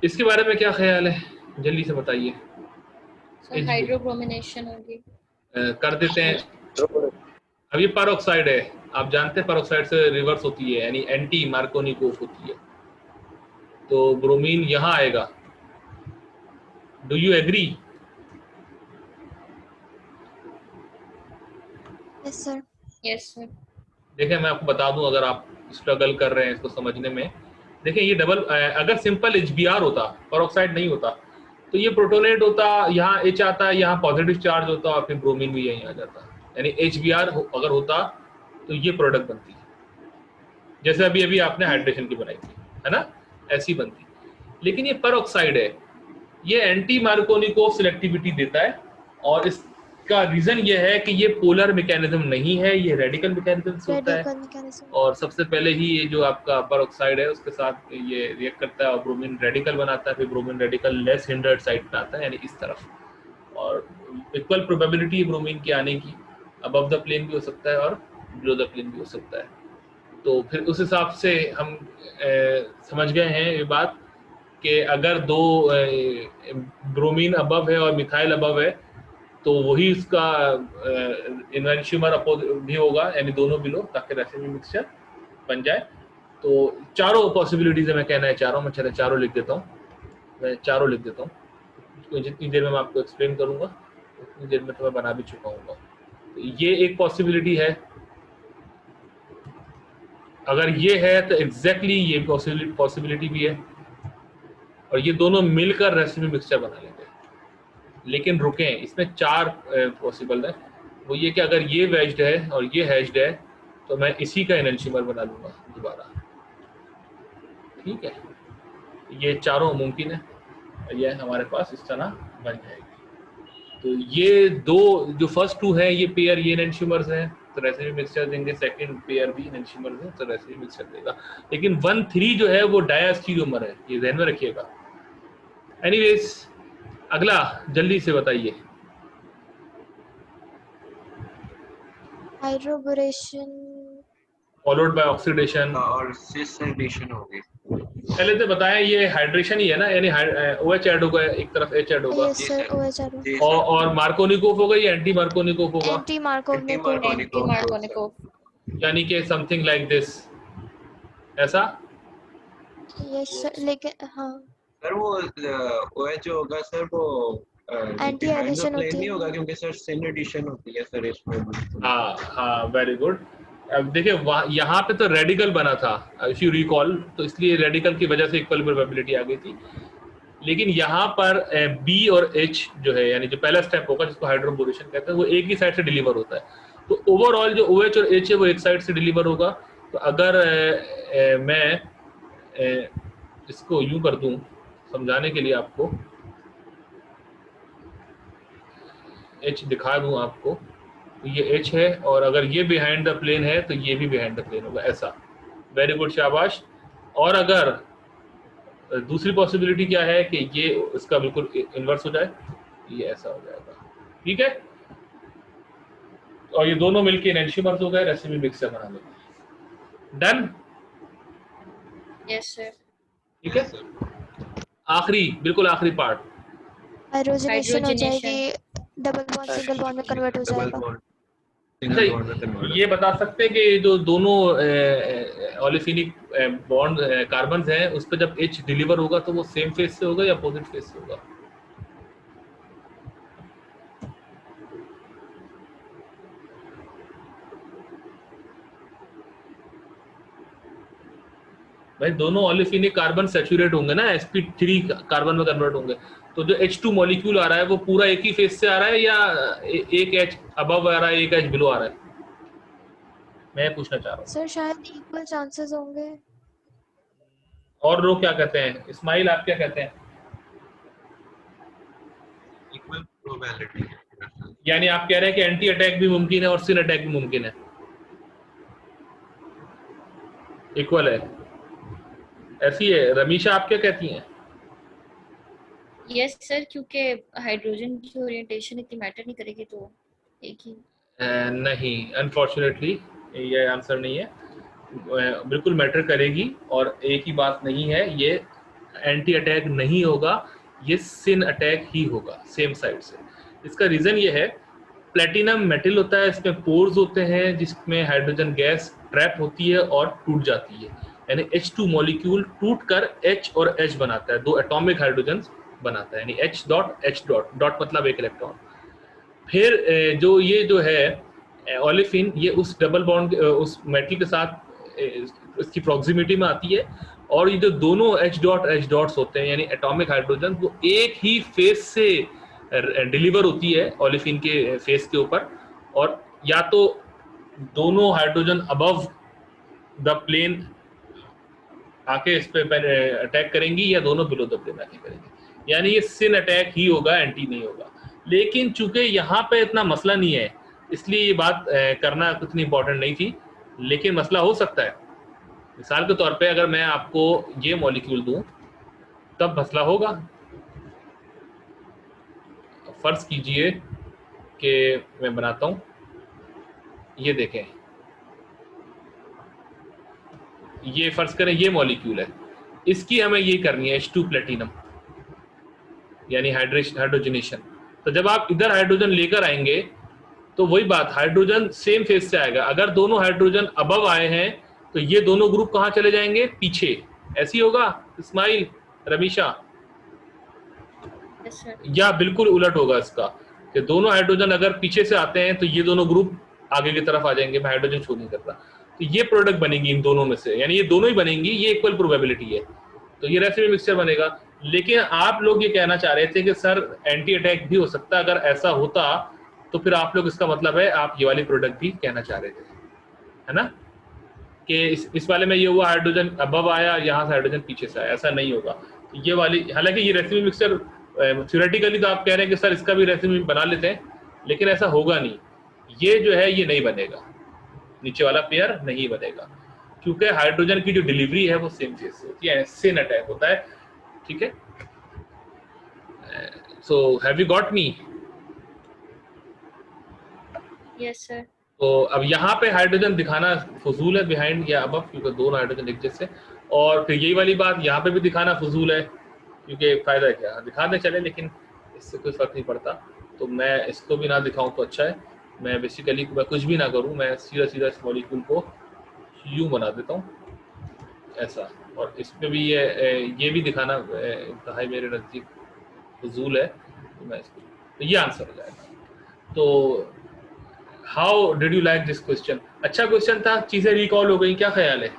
इसके बारे में क्या ख्याल है, जल्दी से बताइए। हाइड्रोब्रोमिनेशन होगी, कर देते हैं। अब ये पेरोक्साइड है, आप जानते हैं पेरोक्साइड से रिवर्स होती है, यानी एंटी मार्कोनिकोव होती है। तो ब्रोमीन यहाँ आएगा। Do you agree? Yes sir. Yes sir. देखिए मैं आपको बता दूं, अगर आप स्ट्रगल कर रहे हैं इसको समझने में, देखिए ये डबल, अगर सिंपल HBr होता, पेरोक्साइड नहीं होता, तो ये प्रोटोनेट होता, यहाँ H आता है, यहाँ पॉजिटिव चार्ज होता और फिर ब्रोमीन भी यहीं आ जाता। यानी HBr अगर होता तो ये प्रोडक्ट बनती, जैसे अभी आपने हाइड्रेशन की बनाई थी, है ना, ऐसी बनती। लेकिन ये पेरोक्साइड है, ये एंटी मार्कोनिकोव सिलेक्टिविटी देता है। और इसका रीजन ये है कि ये पोलर मैकेनिज्म नहीं है, ये रेडिकल मैकेनिज्म से होता है। और सबसे पहले ही ये जो आपका पेरोक्साइड है उसके साथ ये रिएक्ट करता है और ब्रोमीन रेडिकल बनाता है। फिर bromine radical less hindered side पे आता है, यानी इस तरफ। और इक्वल प्रोबेबिलिटी है ब्रोमीन के आने की, अबव द प्लेन भी हो सकता है और बिलो द प्लेन भी हो सकता है। तो फिर उस हिसाब से हम समझ गए हैं ये बात कि अगर दो ब्रोमीन अबव है और मिथाइल अबव है तो वही इसका इनवेंशिमर अपोज भी होगा, यानी दोनों बिलो, ताकि रेसिमी मिक्सचर बन जाए। तो चारों पॉसिबिलिटीज है, मैं कहना है चारों में, चले चारों लिख देता हूँ, मैं चारों लिख देता हूँ। तो जितनी देर में मैं आपको एक्सप्लेन करूँगा उतनी देर में तो मैं बना भी चुका हूँ। तो ये एक पॉसिबिलिटी है। अगर ये है तो एग्जैक्टली ये पॉसिबिलिटी भी है, और ये दोनों मिलकर रेसिमी मिक्सचर बना लेंगे। लेकिन रुकें, इसमें चार पॉसिबल है। वो ये कि अगर ये वेज्ड है और ये हैश्ड है तो मैं इसी का एनंशिमर बना लूँगा दोबारा, ठीक है। ये चारों मुमकिन है, ये हमारे पास इस तरह बन जाएगी। तो ये दो जो फर्स्ट टू है ये पेयर ये एनंशिमर्स हैं, तो रेसिमी मिक्सचर देंगे। सेकंड पेयर भी एनंशिमर्स है तो रेसिमी मिक्सचर देगा। लेकिन 1,3 जो है वो डायस्टीरियोमर है, ये ध्यान में रखिएगा। एनीवेज अगला जल्दी से बताइए। हाइड्रोबोरेशन फॉलोड बाय ऑक्सीडेशन और सिस एडिशन होगी। पहले तो बताया ये हाइड्रेशन ही है ना, यानी OH ऐड होगा, एक तरफ H ऐड होगा, यस सर OH जी और मार्कोनिकोव होगा या एंटी मार्कोनिकोव होगा, एंटी मार्कोनिकोव यानी कि समथिंग लाइक दिस, ऐसा। Yes sir. लेकिन हाँ सर वो OH जो होगा सर वो एंटी एडिशन होती नहीं है। होगा, क्योंकि सर सिन एडिशन होती है सर इसमें। हाँ हाँ, वेरी गुड। अब देखिए यहाँ पे तो रेडिकल बना था, इफ यू रिकॉल, तो इसलिए रेडिकल की वजह से इक्वल प्रोबेबिलिटी आ गई थी। लेकिन यहाँ पर B और H जो है, यानी जो पहला स्टेप होगा जिसको हाइड्रोबोरेशन कहते हैं, वो एक ही साइड से डिलीवर होता है। तो ओवरऑल जो OH और H है वो एक साइड से डिलीवर होगा। तो अगर मैं इसको यूं कर दूं समझाने के लिए आपको, H दिखा दूं आपको, तो ये H है, और अगर ये बिहाइंड द प्लेन है तो ये भी बिहाइंड द प्लेन होगा, ऐसा। वेरी गुड, शाबाश। और अगर दूसरी पॉसिबिलिटी क्या है कि ये इसका बिल्कुल इन्वर्स हो जाए, ये ऐसा हो जाएगा, ठीक है। और ये दोनों मिलके एनंशिमर्स हो गए, रेसिमी मिक्सचर बना लेंगे। डन? Yes sir. ठीक है। आखिरी, बिल्कुल आखिरी पार्ट, हाइड्रोजनेशन हो जाएगी, डबल बॉन्ड सिंगल बॉन्ड में कन्वर्ट हो जाएगा। ये बता सकते हैं कि जो दोनों ओलिफिनिक बॉन्ड कार्बन्स हैं उस पर जब H डिलीवर होगा तो वो सेम फेज से होगा या अपोजिट फेज से होगा? भाई दोनों ओलिफिनिक कार्बन सैचुरेट होंगे ना, sp3 कार्बन में कन्वर्ट होंगे, तो जो H2 मॉलिक्यूल आ रहा है वो पूरा एक ही फेज से आ रहा है या एक H अबव आ रहा है, एक H बिलो आ रहा है? मैं पूछना चाह रहा हूँ सर शायद इक्वल चांसेस होंगे। और लोग क्या कहते हैं? इस्माइल आप क्या कहते हैं? इक्वल प्रोबेबिलिटी, यानी आप कह रहे हैं कि एंटी अटैक भी मुमकिन है और सिन अटैक भी मुमकिन है, इक्वल है, ऐसी है। रमीशा आप क्या कहती हैं? यस सर, क्योंकि हाइड्रोजन की ओरिएंटेशन इतनी मैटर नहीं करेगी, तो एक ही। नहीं, अनफॉर्चुनेटली ये आंसर नहीं है। बिल्कुल मैटर करेगी, और एक ही बात नहीं है, ये एंटी अटैक नहीं होगा, ये सिन अटैक ही होगा सेम साइड से। इसका रीज़न ये है, प्लेटिनम मेटल होता है, इसमें पोर्स होते हैं जिसमें हाइड्रोजन गैस ट्रैप होती है और टूट जाती है, यानी H2 मॉलिक्यूल टूट कर H और H बनाता है, दो एटॉमिक हाइड्रोजन बनाता है, यानी H dot H dot, dot मतलब एक इलेक्ट्रॉन। फिर जो ये जो है ओलिफिन, ये उस डबल बॉन्ड उस मेटल के साथ इसकी प्रॉक्सिमिटी में आती है, और ये जो दोनों H डॉट्स होते हैं यानी एटॉमिक हाइड्रोजन, वो एक ही फेज से डिलीवर होती है ओलिफिन के फेस के ऊपर, और या तो दोनों हाइड्रोजन अबव द प्लेन आके इस पे अटैक करेंगी, या दोनों बिलो द प्लेन आके करेंगी, यानी ये सिन अटैक ही होगा, एंटी नहीं होगा। लेकिन चूंकि यहाँ पे इतना मसला नहीं है, इसलिए ये बात करना इतनी इंपॉर्टेंट नहीं थी, लेकिन मसला हो सकता है। मिसाल के तौर पे अगर मैं आपको ये मॉलिक्यूल दूं तब मसला होगा। फर्ज कीजिए कि मैं बनाता हूं, ये देखें, ये फर्ज करें ये मॉलिक्यूल है, इसकी हमें ये करनी है H2 प्लेटिनम, यानी हाइड्रोजनेशन। तो जब आप इधर हाइड्रोजन लेकर आएंगे तो वही बात, हाइड्रोजन सेम फेज से आएगा। अगर दोनों हाइड्रोजन अबव आए हैं तो ये दोनों ग्रुप कहाँ चले जाएंगे? पीछे। ऐसी होगा इस्माइल, रमीशा? Yes sir. या बिल्कुल उलट होगा इसका, कि दोनों हाइड्रोजन अगर पीछे से आते हैं तो ये दोनों ग्रुप आगे की तरफ आ जाएंगे, मैं हाइड्रोजन शो नहीं करता। तो ये प्रोडक्ट बनेगी इन दोनों में से, यानी ये दोनों ही बनेंगी, ये इक्वल प्रोबेबिलिटी है, तो ये रेसिपी मिक्सचर बनेगा। लेकिन आप लोग ये कहना चाह रहे थे कि सर एंटी अटैक भी हो सकता है, अगर ऐसा होता तो फिर आप लोग, इसका मतलब है आप ये वाली प्रोडक्ट भी कहना चाह रहे थे, है ना, कि इस वाले में ये हुआ हाइड्रोजन अबव आया, यहाँ से हाइड्रोजन पीछे से आया, ऐसा नहीं होगा। तो ये वाली, हालांकि ये रेसिपी मिक्सचर थ्योरेटिकली तो आप कह रहे हैं कि सर इसका भी रेसिपी बना लेते हैं, लेकिन ऐसा होगा नहीं। ये जो है ये नहीं बनेगा, नीचे वाला पेयर नहीं बनेगा, क्योंकि हाइड्रोजन की जो डिलीवरी है वो सेम फेज से होती है, सिन अटैक होता है, ठीक है। So have you got me? Yes sir. तो अब यहाँ पे हाइड्रोजन दिखाना फजूल है बिहाइंड या अबव, क्योंकि दोनों हाइड्रोजन एक जैसे, और फिर यही वाली बात यहाँ पे भी दिखाना फजूल है, क्योंकि फायदा क्या, दिखा दे चले, लेकिन इससे कोई फर्क नहीं पड़ता। तो मैं इसको भी ना दिखाऊं तो अच्छा है, मैं बेसिकली मैं कुछ भी ना करूं, मैं सीधा सीधा इस मॉलिक्यूल को यूं बना देता हूं ऐसा, और इसमें भी ये भी दिखाना इंतहाई मेरे नज़दीक फजूल है, तो मैं इसको, तो ये आंसर हो जाएगा। तो how did you like this question? अच्छा क्वेश्चन था, चीज़ें रिकॉल हो गई, क्या ख्याल है?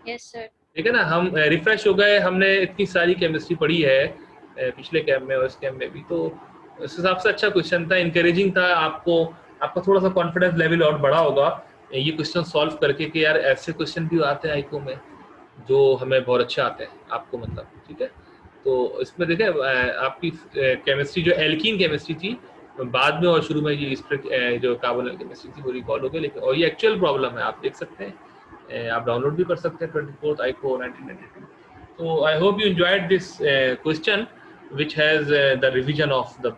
Yes sir. ठीक है ना, हम रिफ्रेश हो गए, हमने इतनी सारी केमिस्ट्री पढ़ी है पिछले कैम्प में और इस कैम्प में भी, तो इस हिसाब से अच्छा क्वेश्चन था, इनकरेजिंग था, आपका थोड़ा सा कॉन्फिडेंस लेवल और बढ़ा होगा ये क्वेश्चन सॉल्व करके, कि यार ऐसे क्वेश्चन भी आते हैं आईको में जो हमें बहुत अच्छे आते हैं, आपको मतलब, ठीक है। तो इसमें देखें आपकी केमिस्ट्री जो एल्कीन केमिस्ट्री थी बाद में और शुरू में ये जो कार्बोनिल केमिस्ट्री थी वो रिकॉल हो गई, लेकिन और ये एक्चुअल प्रॉब्लम है, आप देख सकते हैं, आप डाउनलोड भी कर सकते हैं 24th आईको 1992। So I hope you enjoyed this question, which has the revision of the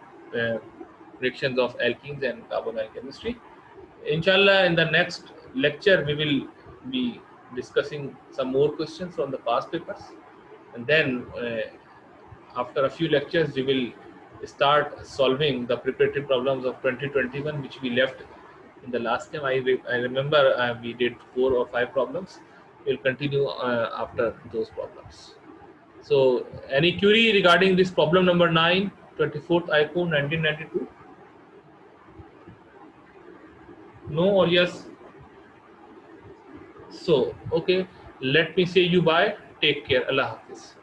reactions of alkenes and carbonyl chemistry. Inshallah, in the next lecture, we will be discussing some more questions from the past papers, and then after a few lectures, we will start solving the preparatory problems of 2021, which we left in the last time. I remember we did 4 or 5 problems. We'll continue after those problems. So, any query regarding this problem number 9, 24th ICO 1992? No or yes? So, okay, let me say you bye. Take care. Allah Hafiz.